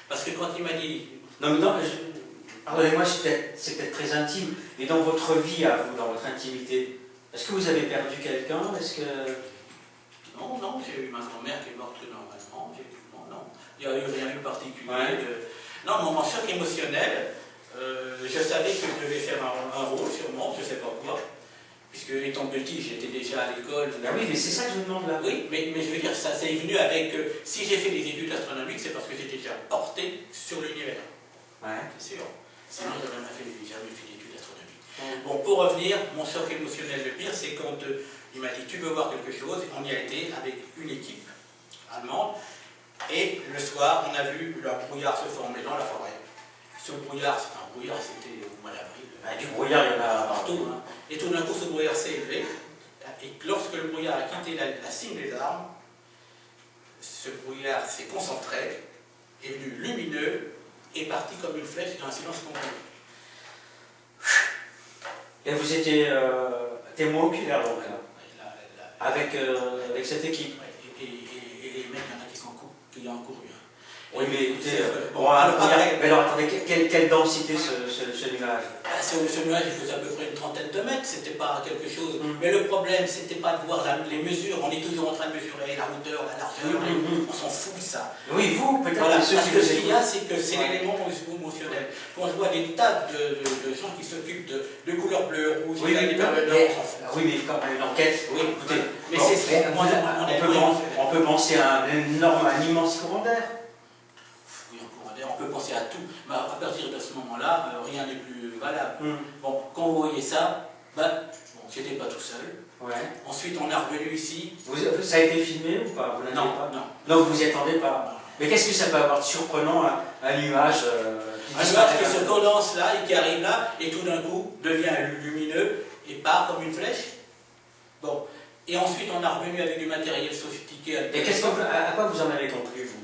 Parce que quand il m'a dit... Non, mais pardonnez-moi, c'est peut-être très intime, mais dans votre vie, à vous, dans votre intimité, est-ce que vous avez perdu quelqu'un? Est-ce que... Non, j'ai eu ma grand-mère qui est morte normalement. Non. Il n'y a eu rien de particulier. Ouais. Non, mon choc émotionnel, je savais que je devais faire un rôle, sûrement, je ne sais pas quoi. Puisque étant petit, j'étais déjà à l'école. Ah oui, mais c'est ça que je vous demande là. Oui, mais je veux dire, ça c'est venu avec... si j'ai fait des études astronomiques, c'est parce que j'étais déjà porté sur l'univers. Ouais. C'est sûr. Sinon, je n'aurais jamais fait d'études astronomiques. Bon, pour revenir, mon choc émotionnel le pire, c'est quand il m'a dit, tu veux voir quelque chose? On y a été avec une équipe allemande. Et le soir, on a vu le brouillard se former dans la forêt. Ce brouillard, c'était au mois d'avril. Du brouillard, il y en a partout. Hein. Et tout d'un coup, ce brouillard s'est élevé. Et lorsque le brouillard a quitté la cime des arbres, ce brouillard s'est concentré, est devenu lumineux, et parti comme une flèche dans un silence complet. Et vous étiez témoin oculaire, donc, là, avec cette équipe. Et les mecs, il y en a qui ont couru. Oui, mais écoutez, alors attendez, quelle densité ce nuage? Ce nuage, il faisait à peu près une trentaine de mètres, c'était pas quelque chose. Mais le problème, c'était pas de voir les mesures, on est toujours en train de mesurer la hauteur, la largeur, on s'en fout de ça. Oui, vous, peut-être. Voilà, parce que ce qu'il y a, c'est que c'est l'élément émotionnel. Quand je vois des tas de gens qui s'occupent de couleurs bleues, rouges, oui, mais quand même une enquête. Oui, écoutez, mais on peut penser à un immense courant d'air. On peut penser à tout, mais à partir de ce moment-là, rien n'est plus valable. Bon, quand vous voyez ça, j'étais pas tout seul. Ouais. Ensuite, on est revenu ici. Ça a été filmé ou pas? Vous Non. Donc vous n'y attendez pas. Non. Mais qu'est-ce que ça peut avoir de surprenant, un nuage un nuage qui se condense là et qui arrive là, et tout d'un coup devient lumineux et part comme une flèche. Bon. Et ensuite, on est revenu avec du matériel sophistiqué. Et à quoi vous en avez compris, vous?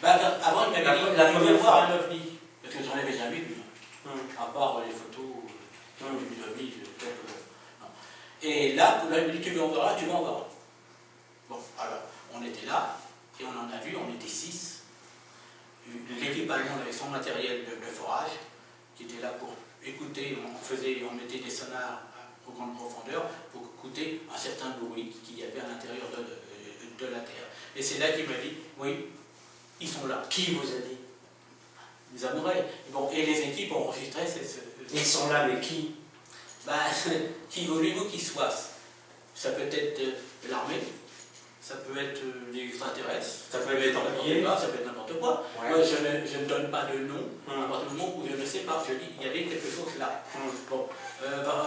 Avant, il m'avait dit qu'il voulait voir un ovni, parce que j'en avais jamais vu, à part les photos du ovni. Et là, il m'a dit, tu veux en voir là, tu vas en voir là. Bon, alors, on était là, et on en a vu, on était 6. L'équipe allemande avec son matériel de forage, qui était là pour écouter, on mettait des sonars à grande profondeur, pour écouter un certain bruit qu'il y avait à l'intérieur de la Terre. Et c'est là qu'il m'a dit, oui, ils sont là. Qui vous a dit? Les Amoureux. Bon, et les équipes ont enregistré. Ils sont là, mais qui? Qui voulez-vous qu'ils soient? Ça peut être l'armée, ça peut être des extraterrestres, Ça peut être des Templiers. ça peut être n'importe quoi. Ouais. Moi, je ne donne pas de nom à partir du moment où je ne sais pas. Je dis qu'il y avait quelque chose là. Bon,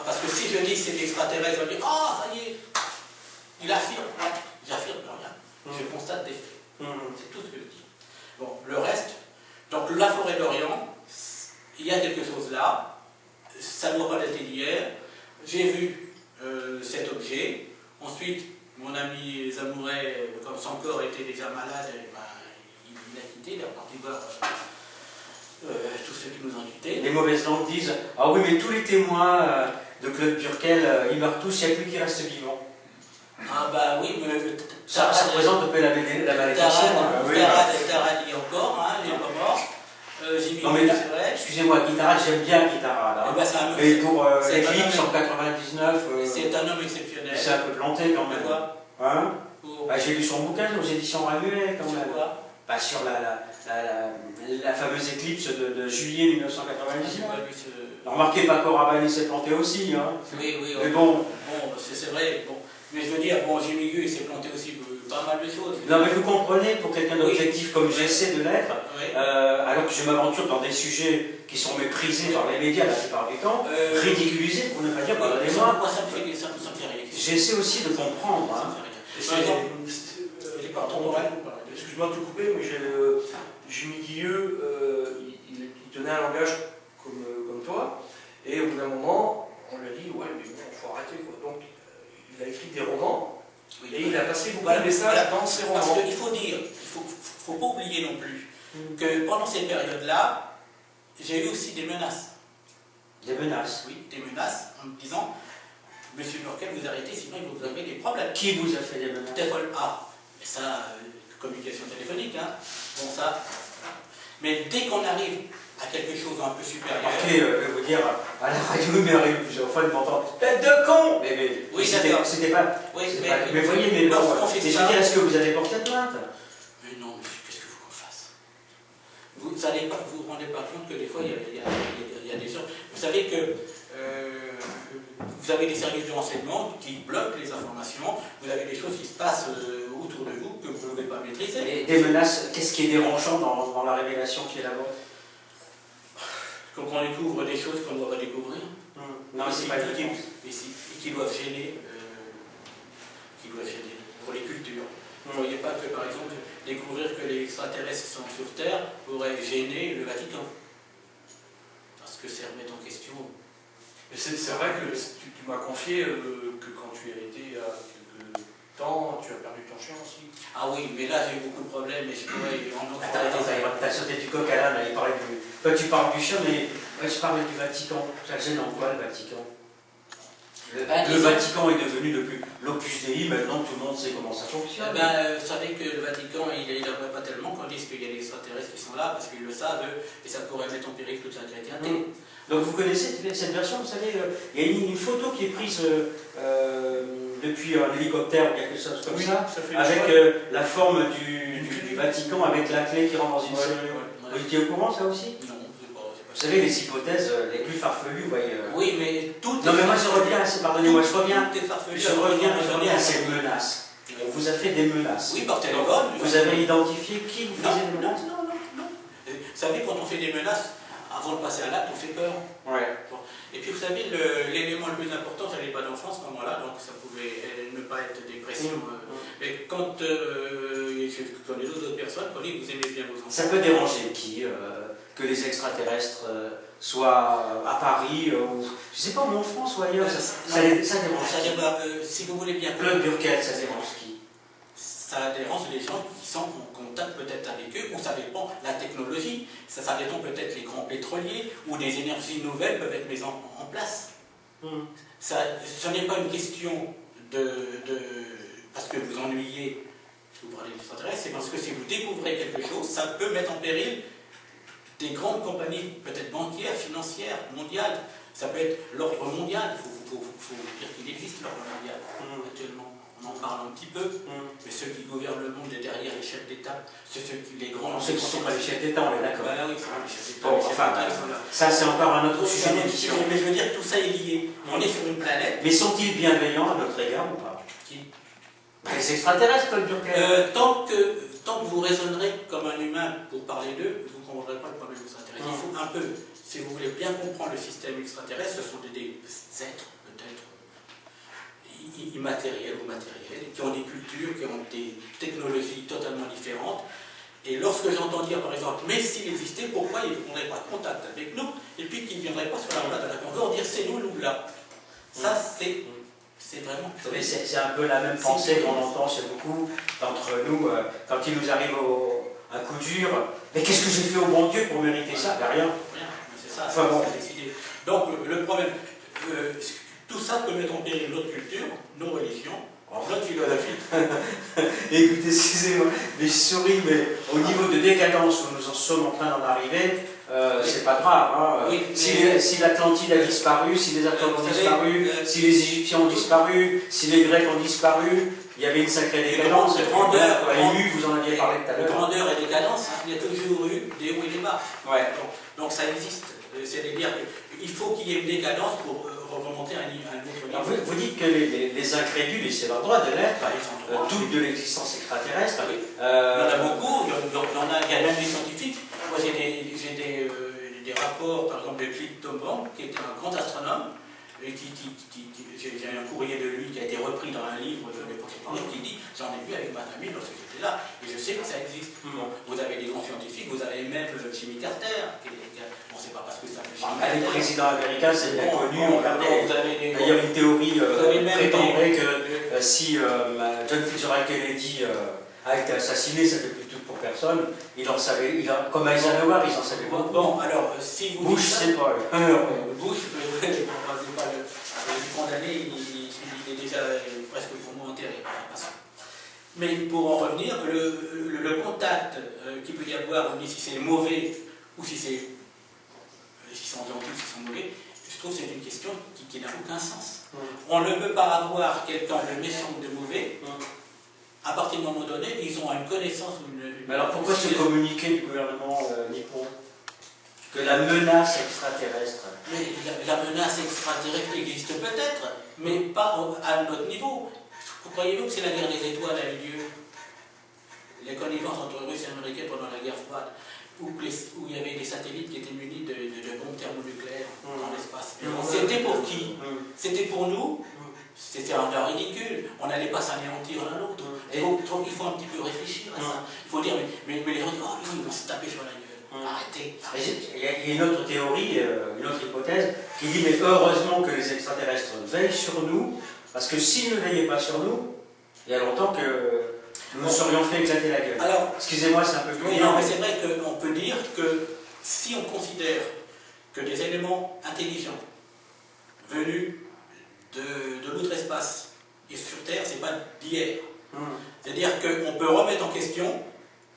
parce que si je dis que c'est des extraterrestres, on va dire ah, ça y est, il affirme. J'affirme rien. Je constate des faits. C'est tout ce que je dis. Bon, le reste, donc la forêt d'Orient, il y a quelque chose là. Ça ne doit pas dater d'hier. J'ai vu cet objet. Ensuite, mon ami Zamouret, comme son corps était déjà malade, il a quitté, il est reparti voir tous ceux qui nous ont quittés. Les mauvaises langues disent « Ah oui, mais tous les témoins de Claude Burkel, ils meurent tous, il n'y a que lui qui reste vivant. » Ah bah oui, mais Ça représente un peu la malédiction. Tarad y est encore, hein, il n'est pas mort. Jimmy, Non mais c'est vrai. excusez-moi, Guitarade, j'aime bien Guitarade. Hein. Ben, c'est un homme, Mais pour c'est Eclipse un en homme- 99, c'est un homme exceptionnel. il s'est un peu planté quand même. Pourquoi Hein Pour- Bah, j'ai lu son bouquin aux éditions Ramuet quand même. Pourquoi Bah, sur la fameuse éclipse de juillet J'ai 1999. pas lu ce- Remarquez, Paco Rabanne s'est planté aussi. Hein. Oui, Mais bon, bon, c'est vrai. Bon. Mais je veux dire, bon, Jimmy Gu, il s'est planté aussi pas mal de choses. non mais vous comprenez, pour quelqu'un d'objectif comme j'essaie de l'être, Oui. alors que je m'aventure dans des sujets qui sont méprisés par les médias la plupart du temps, ridiculisés pour ne pas dire, pardonnez-moi, Moi, ça me fait rien. j'essaie aussi de comprendre. Ça Hein. me fait rien. Par exemple, Excuse-moi de te couper, mais Jimmy Guilleux, il tenait un langage comme toi, et au bout d'un moment, on lui a dit ouais, mais bon, il faut arrêter quoi. Donc, il a écrit des romans, et il a passé beaucoup de messages dans ses Parce romans. qu'il faut dire, il ne faut pas oublier non plus que pendant cette période-là, j'ai eu aussi des menaces. Des menaces. Oui, des menaces en me disant Monsieur Burkel, vous arrêtez, sinon vous avez des problèmes. Qui vous a fait des menaces? Téléphone A, mais ça, communication téléphonique, hein. Bon, ça. Mais dès qu'on arrive à quelque chose un peu supérieur. Remarquez, je vais vous dire, à la radio, il m'est arrivé plusieurs fois de m'entendre tête de con. Mais Oui, c'était d'accord. pas. Oui, Mais voyez, mais bon, lorsqu'on fait mais je ça- veux dire, est-ce que vous avez porté plainte? Mais non, mais qu'est-ce que vous qu'on fasse? Vous n'allez pas, vous rendez pas compte que des fois, il y a des gens. Vous savez que vous avez des services de renseignement qui bloquent les informations, vous avez des choses qui se passent autour de vous que vous ne pouvez pas maîtriser. Et des menaces, qu'est-ce qui est dérangeant dans la révélation qui est là-bas? Quand on découvre des choses qu'on ne doit pas découvrir, Non, mais c'est pas qui, le et qui doivent gêner, pour les cultures. Vous ne voyez pas que, par exemple, découvrir que les extraterrestres sont sur Terre pourrait gêner le Vatican. Parce que c'est remettre en question. Mais c'est vrai que tu m'as confié que quand tu es hérité il y a quelques temps, tu as perdu ton chien aussi. Ah oui, mais là j'ai eu beaucoup de problèmes et je pourrais en Attends, t'as sauté du coq à l'âne, là, il parlait du... Toi tu parles du chien, mais moi je parlais du Vatican. Ça gêne en quoi le Vatican? Le Vatican est devenu depuis l'opus Dei, maintenant tout le monde sait comment ça fonctionne. Vous savez que le Vatican, il n'aimerait pas tellement qu'on dise qu'il y a des extraterrestres qui sont là, parce qu'ils le savent, et ça pourrait mettre en péril toute la chrétienté. Donc vous connaissez cette version, vous savez, il y a une photo qui est prise depuis un hélicoptère ou quelque chose comme ça, avec la forme du Vatican, avec la clé qui rentre dans une cellule. Vous étiez au courant ça aussi? Non, Vous savez, les hypothèses les plus farfelues, vous voyez. Oui, mais tout. Non, mais moi je reviens à ces, pardonnez-moi, je reviens reviens à ces menaces. On vous a fait des menaces. Oui, par téléphone. Vous avez identifié qui vous faisait des menaces? Non. Vous savez, quand on fait des menaces, avant de passer à l'acte, on fait peur. Ouais. Bon. Et puis vous savez, l'élément le plus important, ça n'est pas d'enfance à ce moment-là, donc ça pouvait ne pas être dépression. Mais quand je connais d'autres personnes, quand vous aimez bien vos enfants. Ça peut déranger qui que les extraterrestres soient à Paris, ou je sais pas, ou en France ou ailleurs, ça dérange. Si vous voulez bien. Claude Burkel, ça dérange qui? Ça dérange les gens qui sont en contact peut-être avec eux, ou ça dépend la technologie, ça dépend peut-être les grands pétroliers, ou des énergies nouvelles peuvent être mises en place. Ce n'est pas une question parce que vous ennuyez, si vous parlez d'extraterrestres, c'est parce que si vous découvrez quelque chose, ça peut mettre en péril des grandes compagnies, peut-être banquières, financières, mondiales. Ça peut être l'ordre mondial, il faut dire qu'il existe l'ordre mondial actuellement. On en parle un petit peu, mais ceux qui gouvernent le monde derrière les chefs d'État, les grands... Ceux qui ne sont pas les chefs d'État, on est d'accord. Bah oui, c'est les chefs d'État. Bon, enfin, ça c'est encore un autre sujet d'émission. Mais je veux dire, tout ça est lié. On est sur une planète. Mais sont-ils bienveillants à notre égard ou pas? Qui? Les extraterrestres, Claude Burkel. Tant que vous raisonnerez comme un humain pour parler d'eux, vous ne comprendrez pas le problème extraterrestre. Il faut un peu, si vous voulez bien comprendre le système extraterrestre, ce sont des êtres peut-être immatériels ou matériels, qui ont des cultures, qui ont des technologies totalement différentes. Et lorsque j'entends dire, par exemple, mais s'il existait, pourquoi il ne prendrait pas contact avec nous, et puis qu'il ne viendrait pas sur la place de la Concorde dire c'est nous là. Ça, c'est vraiment... Vous savez, c'est un peu la même pensée qu'on entend chez beaucoup d'entre nous, quand il nous arrive un coup dur. Mais qu'est-ce que j'ai fait au bon Dieu pour mériter ça? Ben, rien. Rien, c'est ça, Enfin, bon. c'est décidé. Donc, le problème, tout ça peut mettre en péril notre culture, nos religions, notre philosophie. Écoutez, excusez-moi, mais je souris, mais au niveau de décadence où nous en sommes en train d'en arriver, c'est pas grave. Hein. Oui, si l'Atlantide a disparu, si les Atlantes ont disparu, si les Égyptiens ont disparu, si les Grecs ont disparu, il y avait une sacrée décadence. Vous en aviez parlé tout à l'heure. Grandeur et décadence, hein, il y a toujours eu des hauts et des bas. Ouais. Donc ça existe. C'est-à-dire qu'il faut qu'il y ait une décadence pour remonter à un autre niveau. Alors vous dites que les incrédules, et c'est leur droit de l'être, doutent de l'existence extraterrestre. Oui. Il y en a beaucoup, il y a même des scientifiques. Moi j'ai des rapports, par exemple, de Cliff Tombaugh, qui était un grand astronome, et j'ai un courrier de lui qui a été repris dans un livre de l'époque qui dit « J'en ai vu avec ma famille lorsque j'étais là, et je sais que ça existe. Bon, vous avez des grands scientifiques, vous avez même Jimmy Carter, bon, c'est pas parce que ça fait Jimmy Carter. Les présidents américains, c'est bien connu. Il y a une théorie prétendrait que si John Fitzgerald Kennedy a été assassiné, ça fait plus tout pour personne. Il en savait, comme Eisenhower, ils en savaient pas. Bon, alors, si vous Bush, c'est pas. Bush, je ne vais pas le condamner, il est déjà presque pour moi enterré. Mais pour en revenir, le contact qu'il peut y avoir, si c'est mauvais ou si c'est s'ils sont gentils, s'ils sont mauvais, je trouve que c'est une question qui n'a aucun sens. On ne peut pas avoir quelqu'un de méchant ou de mauvais. À partir d'un moment donné, ils ont une connaissance ou une... Mais alors pourquoi ce communiqué du gouvernement nippon que la menace extraterrestre? Mais la menace extraterrestre existe peut-être, mais pas à notre niveau. Croyez-vous que c'est la guerre des étoiles a eu lieu? Les connivences entre Russes et Américains pendant la guerre froide, où il y avait des satellites qui étaient munis de bombes thermonucléaires dans l'espace. C'était pour qui? C'était pour nous? C'était un genre ridicule. On n'allait pas s'anéantir l'un l'autre. Il faut un petit peu réfléchir à ça. Il faut dire, mais les gens disent, oh non, ils vont se taper sur la gueule. Arrêtez. Il y a une autre théorie, une autre hypothèse, qui dit, mais heureusement que les extraterrestres veillent sur nous, parce que s'ils ne veillaient pas sur nous, il y a longtemps que nous nous serions fait éclater la gueule. Alors, excusez-moi, c'est un peu plus... Oui, non, mais c'est vrai qu'on peut dire que si on considère que des éléments intelligents venus de l'outre-espace et sur Terre, c'est pas d'hier. C'est-à-dire qu'on peut remettre en question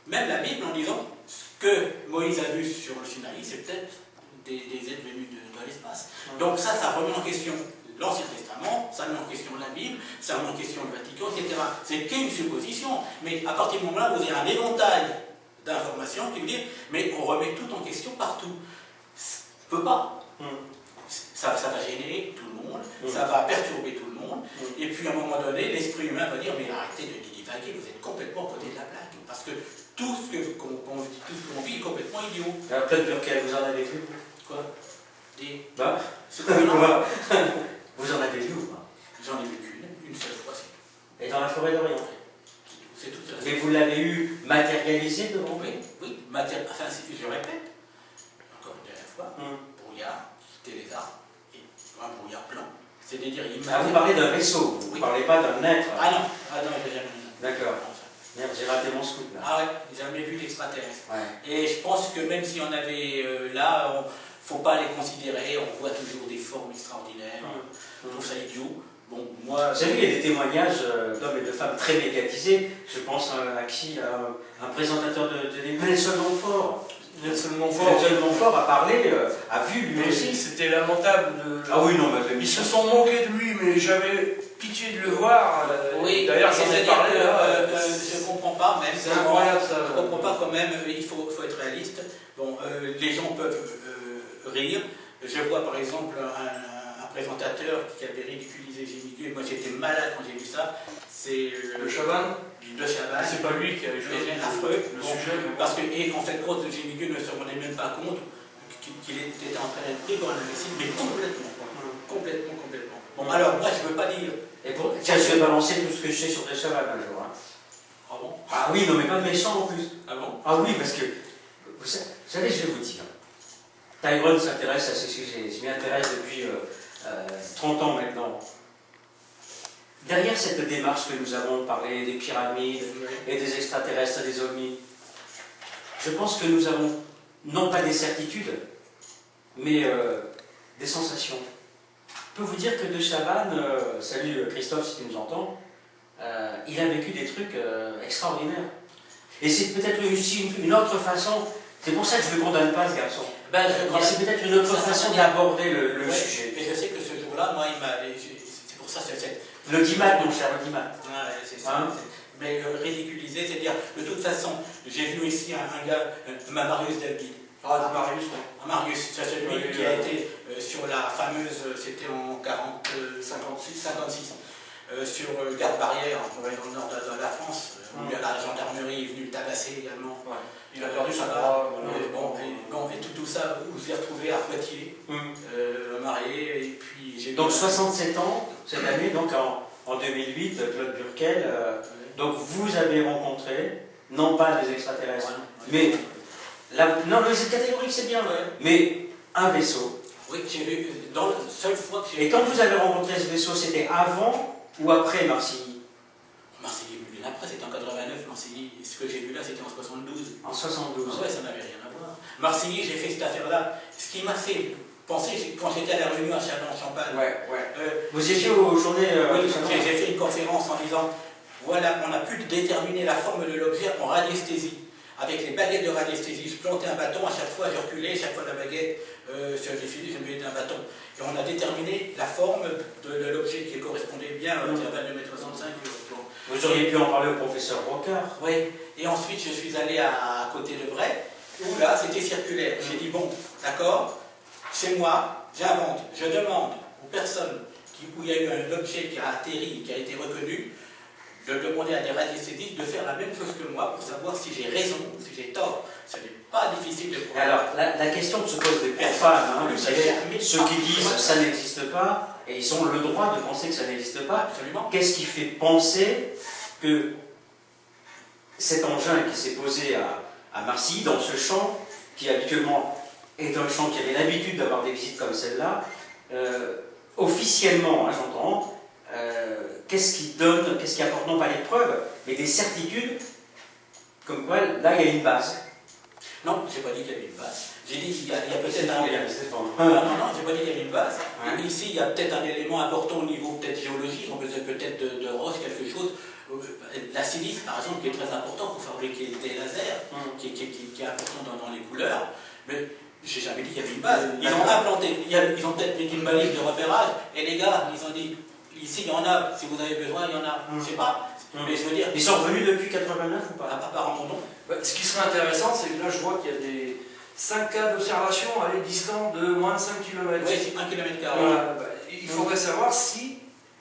même la Bible en disant ce que Moïse a vu sur le Sinaï, c'est peut-être des êtres venus de l'espace. Donc ça remet en question l'Ancien Testament, ça met en question la Bible, ça met en question le Vatican, etc. C'est qu'une supposition, mais à partir du moment-là, vous avez un éventail d'informations qui vous disent mais on remet tout en question partout. On ne peut pas. Ça va gêner tout le monde, ça va perturber tout le monde, et puis à un moment donné, l'esprit humain va dire mais arrêtez de divaguer, vous êtes complètement à côté de la plaque, parce que tout ce qu'on vit est complètement idiot. Alors Claude Burkel, vous en avez vu? Quoi? Vous en avez vu ou pas? J'en ai vu qu'une seule fois. Et dans la forêt d'Orient? C'est tout ça. Mais vous l'avez eu matérialisé devant vous? Oui, enfin, je répète, encore une dernière fois, brouillard, quitter les arbres, et un brouillard blanc. C'est-à-dire, vous parlez d'un vaisseau, vous ne parlez pas d'un être. Ah non, j'ai jamais vu. D'accord. Merde, j'ai raté mon scoop là. Ah ouais, j'ai jamais vu d'extraterrestres. Ouais. Et je pense que même si on avait là, il ne faut pas les considérer, on voit toujours des formes extraordinaires, je trouve ça idiot. Bon, moi... Vous savez, il y a des témoignages d'hommes et de femmes très médiatisés. Je pense à qui? À un présentateur de Nelson Montfort. Nelson Montfort a parlé, a vu lui aussi. C'était lamentable. Ah oui, non, mais ils se sont moqués de lui, mais j'avais pitié de le voir. Oui, d'ailleurs, j'en ai parlé là. Je ne comprends pas, même. C'est incroyable ça. Je ne comprends pas quand même, il faut être réaliste. Bon, les gens peuvent rire. Je vois par exemple un présentateur auteur qui avait ridiculisé Gémidieu, et moi j'étais malade quand j'ai vu ça, c'est Le Chavannes. De Chavannes. C'est pas lui qui avait joué C'est affreux. le sujet. Parce que, et en fait, de Gémidieu ne se rendait même pas compte qu'il était en train d'être pris dans le récit, mais complètement. Complètement. Bon, alors moi je veux pas dire. Et pour... Tiens, je vais balancer tout ce que je sais sur des Chavannes un jour. Hein. Ah bon? Ah oui, non mais pas méchant en plus. Ah bon? Ah oui, parce que, vous savez, je vais vous dire, Tyrone s'intéresse à ce sujet, je m'y intéresse depuis 30 ans maintenant. Derrière cette démarche que nous avons parlé des pyramides et des extraterrestres, des ovnis, je pense que nous avons non pas des certitudes, mais des sensations. Je peux vous dire que de Chavannes, salut Christophe si tu nous entends, il a vécu des trucs extraordinaires. Et c'est peut-être aussi une autre façon, c'est pour ça que je ne condamne pas ce garçon. Ben, c'est peut-être une autre façon d'aborder le sujet. Et je sais que ce jour-là, moi, il m'a. C'est pour ça que c'est. Le dimat, mon cher, le dimat. Ouais, c'est ça. Hein? Mais ridiculiser, c'est-à-dire, de toute façon, j'ai vu ici un gars, Marius David. Ah, Marius, oui. Marius, c'est celui qui a été sur la fameuse, c'était en 56, sur Garde-Barrière, dans le nord de la France, où la gendarmerie est venue le tabasser également. Ouais. Il a perdu sa bras. Et tout ça, vous vous y retrouvez à Poitiers, marié, et puis j'ai Donc 67 ans, cette année, donc en 2008, Claude Burkel, donc vous avez rencontré, non pas des extraterrestres, mais, non mais c'est catégorique, c'est bien, mais un vaisseau. Oui, j'ai vu, dans la seule fois que j'ai vu. Et quand vous avez rencontré ce vaisseau, c'était avant ou après Marcilly? Marcilly, bien après, c'était en 89, Marcilly, ce que j'ai vu là, c'était en 72. En 72. Ouais, ça n'avait rien à voir. Marcilly, j'ai fait cette affaire-là. Ce qui m'a fait penser, quand j'étais à la réunion à Châlons-en-Champagne. Vous étiez aux journées. Oui, j'ai fait une conférence en disant voilà, on a pu déterminer la forme de l'objet en radiesthésie. Avec les baguettes de radiesthésie, je plantais un bâton, à chaque fois je reculais, chaque fois la baguette, sur les filets, je mettais un bâton. Et on a déterminé la forme de l'objet qui correspondait bien à l'intervalle de 1,65 m. Vous auriez pu en parler au professeur Rocard. Oui, et ensuite je suis allé à côté de Bray, où là c'était circulaire. J'ai dit bon, d'accord, c'est moi, j'invente, je demande aux personnes où il y a eu un objet qui a atterri, qui a été reconnu, de demander à des radiesthésistes de faire la même chose que moi pour savoir si j'ai raison ou si j'ai tort. Ce n'est pas difficile de prouver. Alors, la question que se pose des profanes, vous savez, ceux qui disent ça n'existe pas, et ils ont le droit de penser que ça n'existe pas. Absolument. Qu'est-ce qui fait penser que cet engin qui s'est posé à Marcilly, dans ce champ, qui habituellement est un champ qui avait l'habitude d'avoir des visites comme celle-là, officiellement, hein, j'entends, qu'est-ce qui apporte non pas des preuves, mais des certitudes, comme quoi là il y a une base. Non, je n'ai pas dit qu'il y avait une base. J'ai dit qu'il y a peut-être un... Non, non, je n'ai pas dit qu'il y avait une base. Ouais. Ici, il y a peut-être un élément important au niveau peut-être géologique, on peut peut-être de roche, quelque chose. La silice, par exemple, qui est très important pour fabriquer des lasers, qui est important dans les couleurs. Mais j'ai jamais dit qu'il y avait une base. Ils ont implanté, ils ont peut-être mis une balise de repérage, et les gars, ils ont dit, ici il y en a, si vous avez besoin, il y en a. Je ne sais pas. Mais je veux dire... Ils sont revenus depuis 89 ou pas? Apparemment non. Ce qui serait intéressant, c'est que là je vois qu'il y a des 5 cas d'observation à l'aide distants de moins de 5 km. Oui, c'est 1 km². Voilà. Il faudrait savoir si,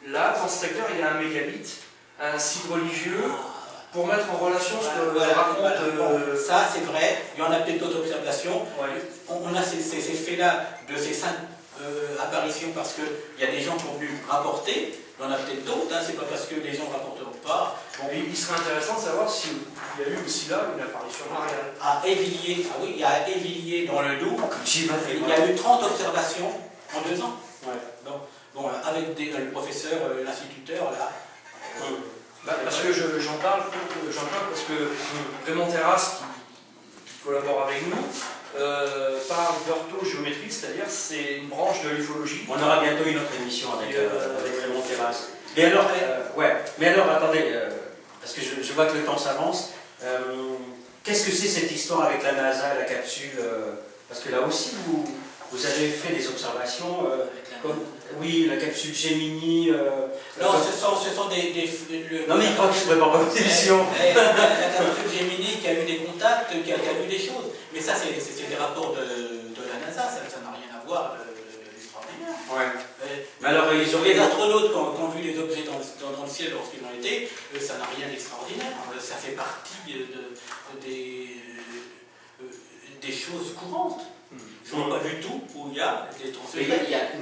là, dans ce secteur, il y a un mégalithe, un site religieux, pour mettre en relation ce que raconte... Ça, c'est vrai. Il y en a peut-être d'autres observations. Ouais. On a ces faits-là de ces 5 apparitions parce qu'il y a des gens qui ont pu rapporter. Il y en a peut-être d'autres, hein, c'est pas parce que les gens ne rapporteront pas. Bon, il serait intéressant de savoir s'il y a eu aussi là une apparition mariale. À Évilliers, ah oui, il y a Évilliers dans le Doubs, J'y vais, il y a eu 30 observations en 2 ans. Ouais. Bon, avec le professeur, l'instituteur, là. Parce que j'en parle parce que Raymond Terrasse, qui collabore avec nous, parle d'orthogéométrie, c'est-à-dire c'est une branche de l'ufologie. On aura bientôt une autre émission avec Raymond Terrasse. Mais alors, attendez, parce que je vois que le temps s'avance. Qu'est-ce que c'est cette histoire avec la NASA, la capsule parce que là aussi, vous avez fait des observations, oui, la capsule Gemini... non, ce sont des non mais il croit que je ne prépare pas votre émission. La capsule Gemini qui a eu des contacts, qui a vu des choses. Mais ça, c'est des rapports de la NASA, ça n'a rien à voir de l'extraordinaire. Ouais. Mais alors, ils ont Les astronautes, quand ont vu les objets dans le ciel lorsqu'ils ont été, ça n'a rien d'extraordinaire. Ça fait partie des choses courantes. Je ne vois pas du tout où il y a des transferts.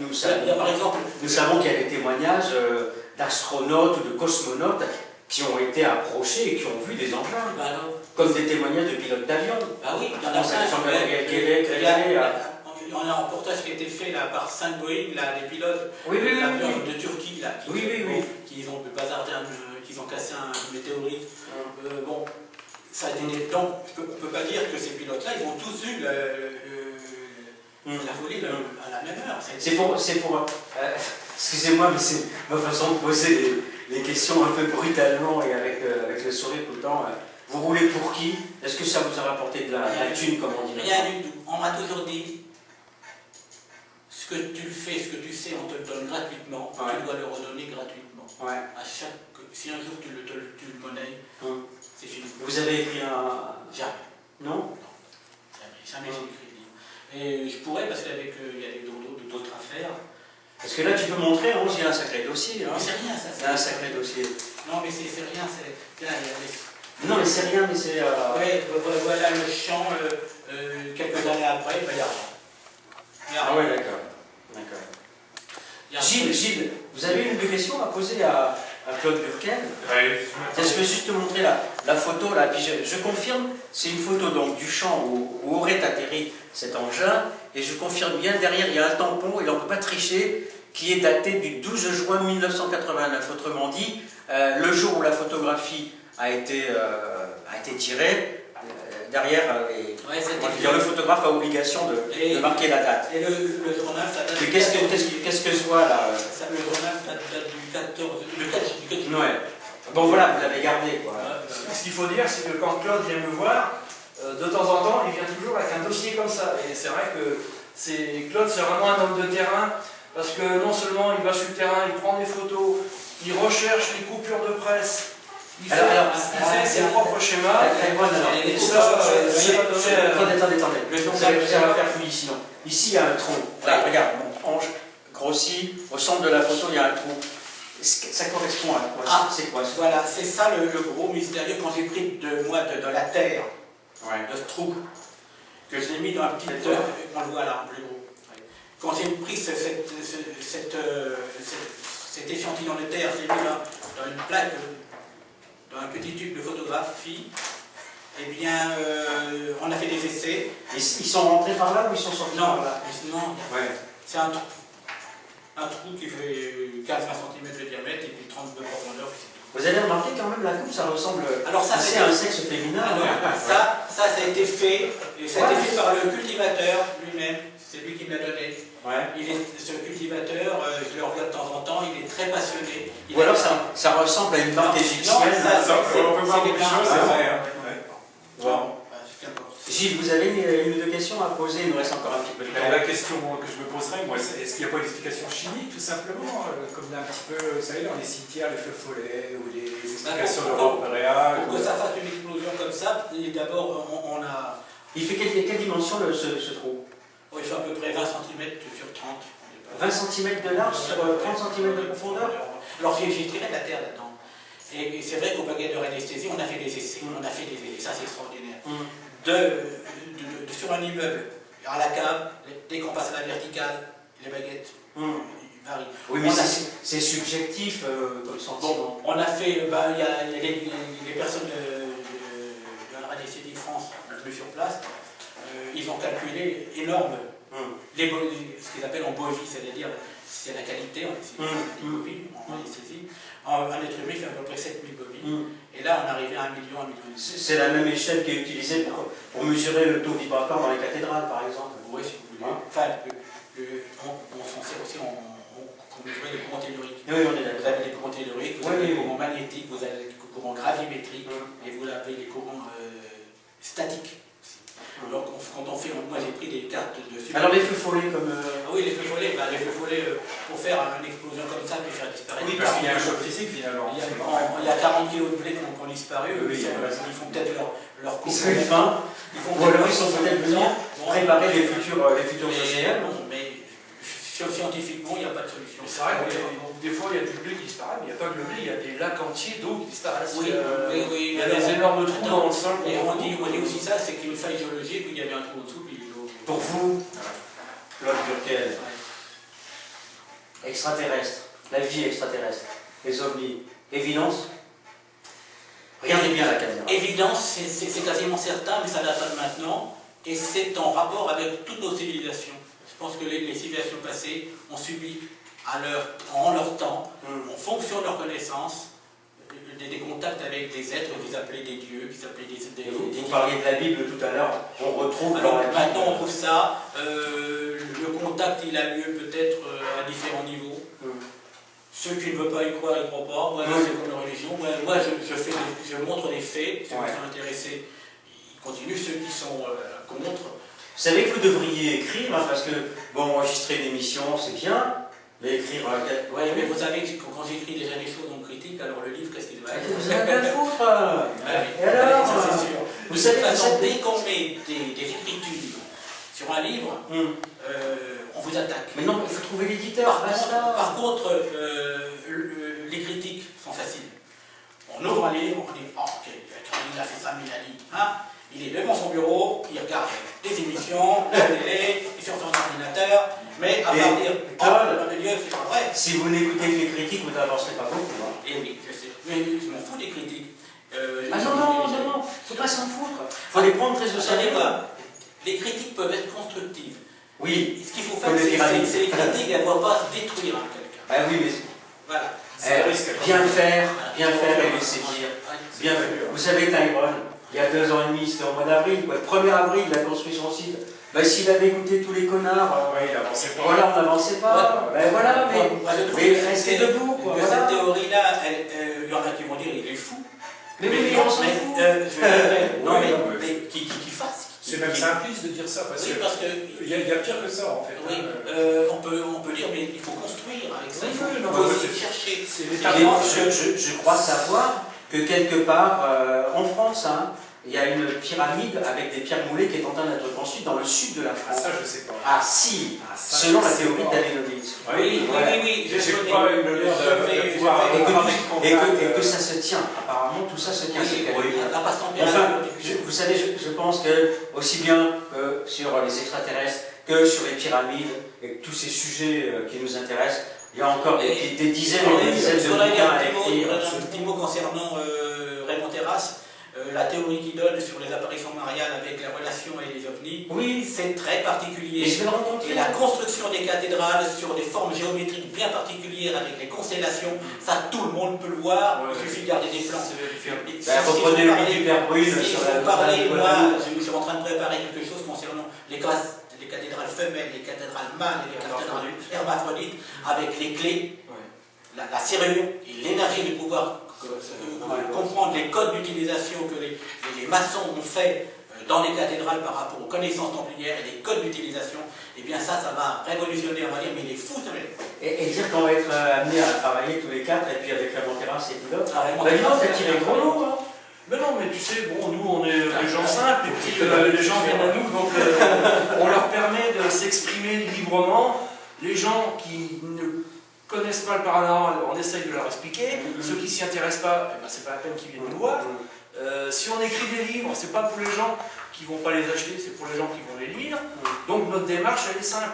Nous savons qu'il y a des témoignages d'astronautes ou de cosmonautes qui ont été approchés et qui ont vu des engins. Comme des témoignages de pilotes d'avion. Ah oui, il y en a plein. Il y en a un reportage qui a été fait là, par Saint-Boeing, les pilotes de Turquie, là, qui ont bazardé, qui ont cassé un météorite. Bon, ça a été des plans. On ne peut pas dire que ces pilotes-là, ils ont tous eu la folie à la même heure. C'est pour excusez-moi, mais c'est ma façon de poser les questions un peu brutalement et avec le sourire tout le temps. Vous roulez pour qui? Est-ce que ça vous a rapporté de la thune, comme on dit? Rien du tout. On m'a toujours dit, ce que tu fais, ce que tu sais, on te le donne gratuitement, tu dois le redonner gratuitement. Si un jour tu le monnaies, c'est fini. Vous avez écrit un... Jamais. Non? Jamais j'ai écrit de livre. Et je pourrais, parce qu'avec il y a d'autres affaires. Parce que là, tu peux montrer, il y a un sacré dossier. Mais c'est rien, ça. C'est un sacré dossier. Non, mais c'est rien, c'est... Non, mais c'est rien, mais c'est... Voilà le champ, quelques années après, il va y avoir. Ah ouais, d'accord. Gilles, vous avez une question à poser à Claude Burkel? Je veux juste te montrer la photo, là. Puis je confirme, c'est une photo donc, du champ où aurait atterri cet engin, et je confirme bien, derrière, il y a un tampon, et on ne peut pas tricher, qui est daté du 12 juin 1989. Autrement dit, le jour où la photographie a été tirée, derrière, le photographe a obligation de marquer la date. Et le journal, ça date... Mais qu'est-ce que je vois là? Le journal date du 14... Ouais. Bon voilà, vous l'avez gardé, quoi. Ce qu'il faut dire, c'est que quand Claude vient me voir, de temps en temps, il vient toujours avec un dossier comme ça. Et c'est vrai que Claude, c'est vraiment un homme de terrain, parce que non seulement il va sur le terrain, il prend des photos, il recherche les coupures de presse, il fait ses propres schémas. Et ça, attendez. Ça va faire fouillis sinon. Ici, il y a un trou. Là, regarde, mon hanche grossit. Au centre de la photo, il y a un trou. Ça correspond à quoi? C'est quoi? Voilà, c'est ça le gros mystérieux. Quand j'ai pris de la terre, de ce trou, que je l'ai mis dans un petit... On le voit là, le gros. Quand j'ai pris cet échantillon de terre, je l'ai mis dans une plaque, dans un petit tube de photographie, eh bien, on a fait des essais. Ils sont rentrés par là ou ils sont sortis par là? Non, c'est un trou. Un trou qui fait 15-20 cm de diamètre et puis 30 de profondeur. Vous avez remarqué quand même la coupe, ça ressemble assez à un sexe féminin. Ça a été fait, et ça a été fait par le cultivateur lui-même. C'est lui qui me l'a donné. Ce cultivateur, je le revois de temps en temps, il est très passionné. Ou alors ça ressemble à une marque égyptienne. On peut voir beaucoup de choses, c'est vrai. Gilles, vous avez une ou deux questions à poser, il nous reste encore un petit peu de temps. La question que je me poserais, moi, est-ce qu'il n'y a pas une explication chimique, tout simplement, comme un petit peu, vous savez, dans les cimetières, les feux follets, ou les explications de l'Europe réelle. Pour que ça fasse une explosion comme ça, d'abord, on a... Il fait quelle dimension ce trou? Il fait à peu près 20 cm sur 30. 20 cm de large sur 30 cm de profondeur? Alors j'ai tiré de la terre là-dedans. Et c'est vrai qu'au baguette de anesthésie, on a fait des essais. Ça c'est extraordinaire. Sur un immeuble, à la cave, dès qu'on passe à la verticale, les baguettes varient. Oui, mais c'est subjectif comme sentiment. Bon, on a fait, il y a les personnes de la Radiesthésie France, plus sur place, ils ont calculé énorme, ce qu'ils appellent en bovie, c'est-à-dire c'est la qualité, c'est des bovies en anesthésie. Un être humain fait à peu près 7000 bovies. Et là, on arrivait à 1 million, 1 million. C'est la même échelle qui est utilisée pour mesurer le taux vibratoire dans les cathédrales, par exemple. Oui, si vous voulez. Enfin, on s'en sert aussi pour mesurer les courants telluriques. Oui, on est d'accord. Vous avez les courants telluriques, vous avez les courants magnétiques, vous avez les courants gravimétriques, et vous avez les courants statiques. Donc, quand on fait, moi j'ai pris des cartes de... Alors les feux follets comme... Oui, les feux follets, pour faire une explosion comme ça, puis faire disparaître... Oui, parce qu'il y a un choc physique finalement. Il y a 40 kg de blé qui ont disparu, ils font peut-être leur cours. Ils sont fins, ou alors ils sont peut-être venus préparer les futurs OGM. Mais scientifiquement, il n'y a pas de solution. C'est vrai il y a du blé qui disparaît, mais il n'y a pas que le blé, il y a des lacs entiers d'eau qui disparaissent. Oui, Il y a des énormes trous dans le sol. Et on dit aussi ça, c'est qu'il y a une faille géologique où il y avait un trou en dessous, puis l'eau. Pour vous, Claude Burkel, extraterrestre, la vie extraterrestre, les ovnis, évidence? Regardez bien la caméra. Évidence, c'est quasiment certain, mais ça date pas de maintenant, et c'est en rapport avec toutes nos civilisations. Je pense que les civilisations passées ont subi en leur temps, en fonction de leur connaissance, des contacts avec des êtres qu'ils appelaient des dieux, qu'ils appelaient des Vous parliez de la Bible tout à l'heure, on retrouve alors, dans la Bible. maintenant on trouve ça, le contact il a lieu peut-être à différents niveaux. Ceux qui ne veulent pas y croire, ils ne croient pas. Moi, c'est comme la religion. Moi je montre des faits. Ceux qui sont intéressés, ils continuent. Ceux qui sont contre. Vous savez que vous devriez écrire, hein, parce que, bon, enregistrer une émission, c'est bien, mais écrire... Oui, mais vous savez que quand j'écris déjà des choses en critique, alors le livre, qu'est-ce qu'il va être? Vous avez rien à foutre. Et alors, ça, c'est sûr. Vous savez, dès qu'on met des écritures sur un livre, on vous attaque. Mais non, il faut trouver l'éditeur. Par contre, les critiques sont faciles. On ouvre un livre, on dit « Oh, ok, il a fait ça, mais il a dit. Hein » Il est devant son bureau, il regarde des émissions, la télé, il est sur son ordinateur, mais à part dire « Oh, le nom de Dieu, c'est pas vrai ». Si vous n'écoutez que les critiques, vous n'avancerez pas beaucoup. Hein. Et oui, je sais. Mais je m'en fous des critiques. Non, faut pas s'en foutre. Faut les prendre très au sérieux. Les critiques peuvent être constructives. Oui. Ce qu'il faut faire, c'est les critiques, elles ne doivent pas détruire quelqu'un. Ah oui, mais... Voilà. Bien faire et laisser dire. Bien faire. Vous savez, Tyrone, il y a 2 ans et demi, c'était au mois d'avril, le 1er avril, il a construit son site. Ben, s'il avait écouté tous les connards, il n'avançait pas. Voilà, on n'avançait pas. Ben voilà, mais restez debout. Quoi, voilà. Cette théorie-là, il y en a qui vont dire il est fou. Mais on s'en fout. Non, mais qui fasse. C'est même simpliste de dire ça, parce oui, que parce que il y a pire que ça en fait. Oui, on peut dire, mais il faut construire avec ça, il faut chercher. Je crois savoir que quelque part, en France, hein, il y a une pyramide avec des pierres moulées qui est en train d'être construite dans le sud de la France. Ça, je sais pas. Ah si, selon la théorie d'Alénovitz. Oui, je sais pas une honneur de pouvoir et que ça se tient. Apparemment, tout ça se tient. Enfin, vous savez, je pense que aussi bien sur les extraterrestres que sur les pyramides et tous ces sujets qui nous intéressent, il y a encore des dizaines et des dizaines de bouquins à écrire. Un petit mot concernant Raymond Terrasse. La théorie qu'il donne sur les apparitions mariales avec les relations et les ovnis, c'est très particulier. Et la construction des cathédrales sur des formes géométriques bien particulières avec les constellations, ça tout le monde peut le voir, il suffit de garder des plans. Reprenez le livre d'Hubert Brune sur la moi, je suis en train de préparer quelque chose concernant les cathédrales femelles, les cathédrales mâles et les cathédrales hermaphrodites, avec les clés, la serrure et l'énergie de pouvoir comprendre les codes d'utilisation que les maçons ont fait dans les cathédrales par rapport aux connaissances templières et les codes d'utilisation, et bien ça va révolutionner, on va dire, mais il est fou ce mec. Et dire qu'on va être amenés à travailler tous les 4, et puis avec Raymond Terrasse et tout d'autres. Raymond t'as tiré gros lot, hein. Mais non, mais tu sais, bon, nous on est des gens simples, et puis les gens viennent à nous, donc on leur permet de s'exprimer librement. Les gens qui ne connaissent pas le paranormal, on essaye de leur expliquer. Ceux qui ne s'y intéressent pas, eh ben, c'est pas la peine qu'ils viennent nous voir. Si on écrit des livres, c'est pas pour les gens qui vont pas les acheter, c'est pour les gens qui vont les lire. Donc notre démarche, elle est simple.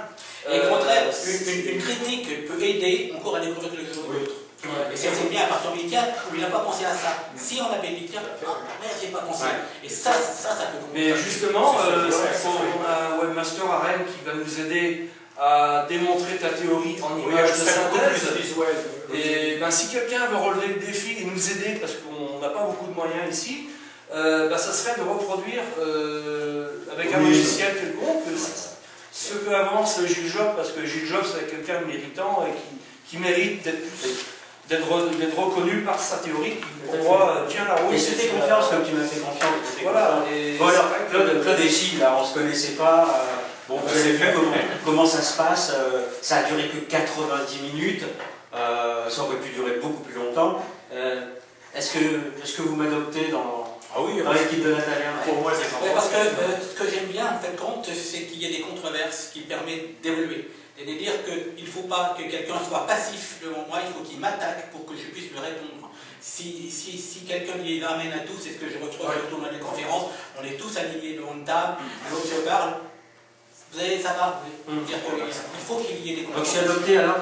Et au contraire, une critique peut aider encore à découvrir quelque chose d'autre. Et c'est bien à partir du tiens, il n'a pas pensé à ça. Si on avait dit tiens, merde, j'ai pas pensé. Et ça peut. Mais justement, on a un webmaster à Rennes qui va nous aider à démontrer ta théorie en images de synthèse. Et ben, si quelqu'un veut relever le défi et nous aider, parce qu'on n'a pas beaucoup de moyens ici, ça serait de reproduire avec un logiciel quelconque ce que avance Gilles Job, parce que Gilles Job c'est quelqu'un de méritant et qui mérite d'être reconnu par sa théorie qui, pour moi, tient la route. Et je te fais confiance comme tu m'as fait confiance. Voilà. Bon alors, Claude et Gilles, là, on ne se connaissait pas. Bon, vous avez vu comment ça se passe. Ça a duré que 90 minutes. Ça aurait pu durer beaucoup plus longtemps. Est-ce que vous m'adoptez dans Ah oui, dans l'équipe de la taverne. pour moi c'est Ouais, parce que fantastique. ce que j'aime bien, en fait, compte, c'est qu'il y ait des controverses qui permettent d'évoluer. Et de dire qu'il ne faut pas que quelqu'un soit passif devant moi, il faut qu'il m'attaque pour que je puisse lui répondre. Si quelqu'un y ramène à tout, c'est ce que je retrouve surtout dans les conférences, on est tous alignés devant une table, l'autre se parle. Vous savez, ça va, dire qu'il faut qu'il y ait des Donc je suis controverses. adopté alors.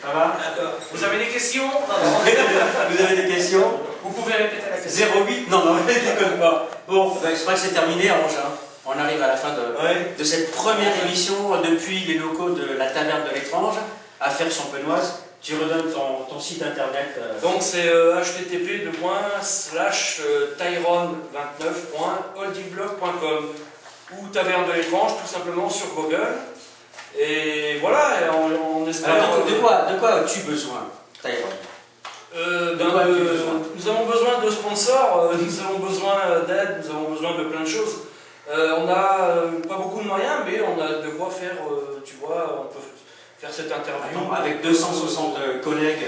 Ça va? D'accord. Vous avez des questions? Vous avez des questions? Vous pouvez répéter la question. 08? Non, non, je déconne pas. Bon, ben, je crois que c'est terminé, Ange. Hein. On arrive à la fin de cette première émission depuis les locaux de la Taverne de l'Étrange, à Fère-Champenoise. Tu redonnes ton site internet. Donc c'est http://tyron29.oldieblog.com ou Taverne de l'Étrange tout simplement sur Google. Et voilà, et on espère. Alors, de quoi as-tu besoin, Tyron? Nous avons besoin de sponsors, nous avons besoin d'aide, nous avons besoin de plein de choses. On n'a pas beaucoup de moyens, mais on a de quoi faire, tu vois, on peut faire cette interview. Attends, avec 260 collègues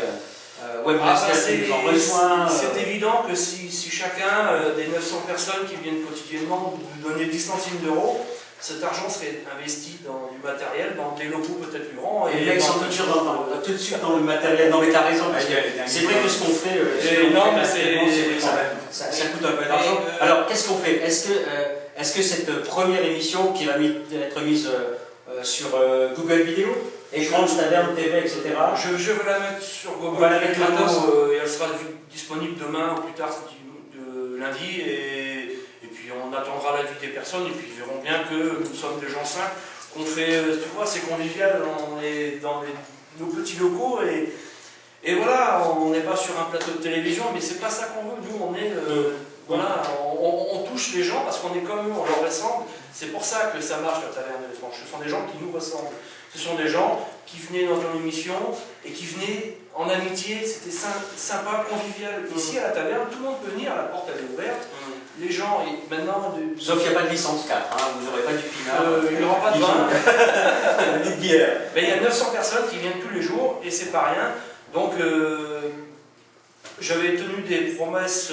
webmasters qui nous ont rejoints. C'est évident que si chacun des 900 personnes qui viennent quotidiennement nous donner 10 centimes d'euros, cet argent serait investi dans du matériel, dans des locaux peut-être plus grands. Et les mecs sont tout de suite dans le matériel. Non mais t'as raison, parce que c'est vrai que ce qu'on fait, ça coûte un peu d'argent. Alors qu'est-ce qu'on fait? Est-ce que cette première émission qui va être mise sur Google Vidéo, Étrange Taverne TV, etc. Je vais la mettre sur Google. On va la mettre et elle sera disponible demain ou plus tard de lundi. Et puis on attendra l'avis des personnes et puis ils verront bien que nous sommes des gens simples. On fait, tu vois, c'est convivial, on est dans nos petits locaux et voilà, on n'est pas sur un plateau de télévision, mais c'est pas ça qu'on veut. Nous, on est, voilà, on touche les gens parce qu'on est comme eux, on leur ressemble. C'est pour ça que ça marche la Taverne de l'Étrange. Ce sont des gens qui nous ressemblent. Ce sont des gens qui venaient dans ton émission et qui venaient en amitié. C'était sympa, convivial. Ici à la taverne, tout le monde peut venir, la porte elle est ouverte. Les gens, et maintenant. Sauf qu'il n'y a pas de licence 4, hein, vous n'aurez pas du pinard. Il n'y aura pas de vin. Ni de bière. Mais il y a 900 personnes qui viennent tous les jours et c'est pas rien. Donc j'avais tenu des promesses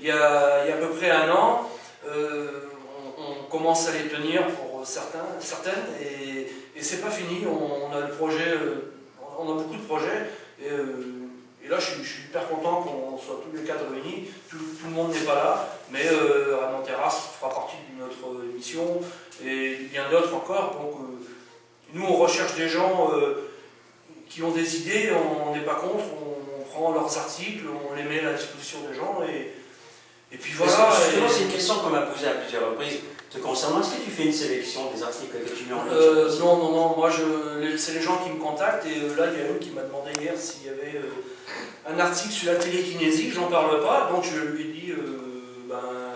il y a à peu près un an. On commence à les tenir pour certaines et c'est pas fini. On a le projet, on a beaucoup de projets et là je suis hyper content qu'on soit tous les quatre réunis. Tout le monde n'est pas là, mais Ramon Terrasse fera partie de notre émission et bien d'autres encore. Donc nous on recherche des gens qui ont des idées, on n'est pas contre, on prend leurs articles, on les met à la disposition des gens et puis voilà. Justement, c'est une question qu'on m'a posée à plusieurs reprises te concernant. Est-ce que tu fais une sélection des articles que tu mets en ligne? Non, moi c'est les gens qui me contactent et là il y a une qui m'a demandé hier s'il y avait un article sur la télékinésie, j'en parle pas, donc je lui ai dit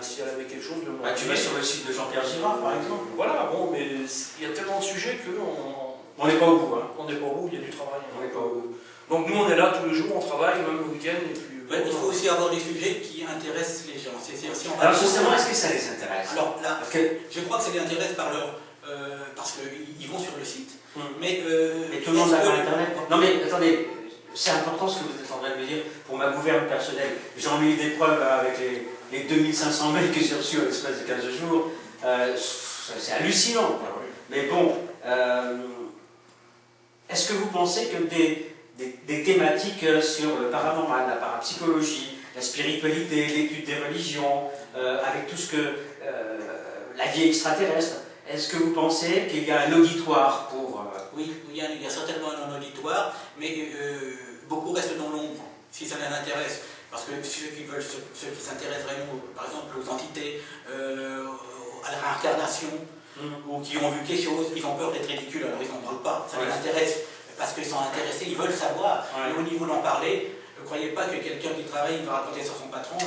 si elle avait quelque chose de moi. Tu vas sur le site de Jean-Pierre Girard par exemple. Voilà, bon, mais il y a tellement de sujets que on n'est pas au bout. Hein. On n'est pas au bout, il y a du travail. On n'est pas au bout. Donc nous on est là tous les jours, on travaille, même le week-end. Et puis, il faut aussi avoir des sujets qui intéressent les gens. Alors justement, est-ce que ça les intéresse? Alors là, je crois que ça les intéresse parce qu'ils vont sur le site. Mais tout le monde n'a pas Internet. Non mais attendez, c'est important ce que vous êtes en train de me dire pour ma gouverne personnelle. J'en ai eu des preuves avec les 2500 mails que j'ai reçus à l'espace de 15 jours. C'est hallucinant. Mais bon, est-ce que vous pensez que des thématiques sur le paranormal, la parapsychologie, la spiritualité, l'étude des religions, avec tout ce que la vie extraterrestre, est-ce que vous pensez qu'il y a un auditoire pour... Oui, il y a certainement un auditoire, mais beaucoup restent dans l'ombre, si ça les intéresse. Parce que ceux qui s'intéressent vraiment, par exemple, aux entités, à la réincarnation, ou qui ont vu quelque chose, ils ont peur d'être ridicules, alors ils n'en parlent pas, ça les intéresse. Parce qu'ils sont intéressés, ils veulent savoir. Et au niveau d'en parler, ne croyez pas que quelqu'un qui travaille va raconter sur son patron,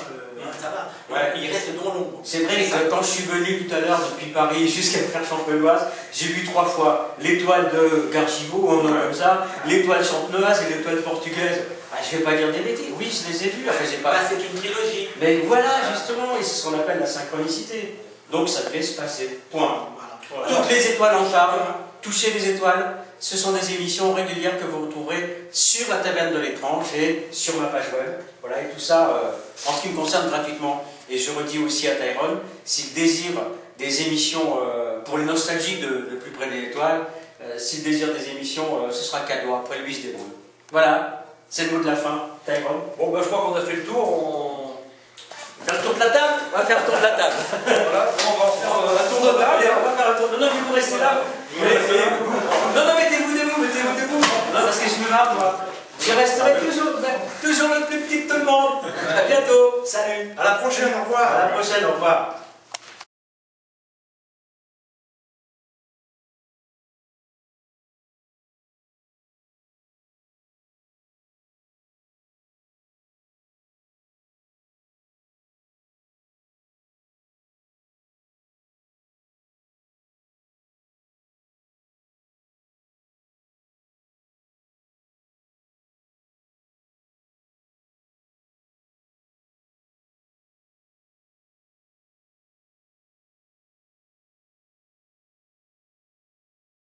ça va. Il reste dans l'ombre. C'est vrai que quand je suis venu tout à l'heure depuis Paris jusqu'à Fère-Champenoise, j'ai vu 3 fois l'étoile de Gargiveau, un nom comme ça, l'étoile champenoise et l'étoile portugaise. Je ne vais pas dire des bêtises, oui je les ai vus, enfin j'ai pas... c'est une trilogie. Mais voilà justement, et c'est ce qu'on appelle la synchronicité. Donc ça devait se passer, point. Voilà. Toutes les étoiles en parlent, toucher les étoiles. Ce sont des émissions régulières que vous retrouverez sur la Taverne de l'Étrange et sur ma page web. Voilà, et tout ça, en ce qui me concerne, gratuitement. Et je redis aussi à Tyrone, s'il désire des émissions pour les nostalgiques de plus près des étoiles, s'il désire des émissions, ce sera cadeau, après lui il se débrouille. Voilà, c'est le mot de la fin, Tyrone. Bon, ben, je crois qu'on a fait le tour. Faire le tour de la table. On va faire le tour de la table. Voilà, on va faire un tour de table. Allez, on va faire un tour. Non, mais vous restez là. Non, mettez-vous debout. Non, parce que je me marre, moi. Je resterai toujours le plus petit de tout le monde. À bientôt. Salut. À la prochaine, au revoir. À la prochaine, au revoir.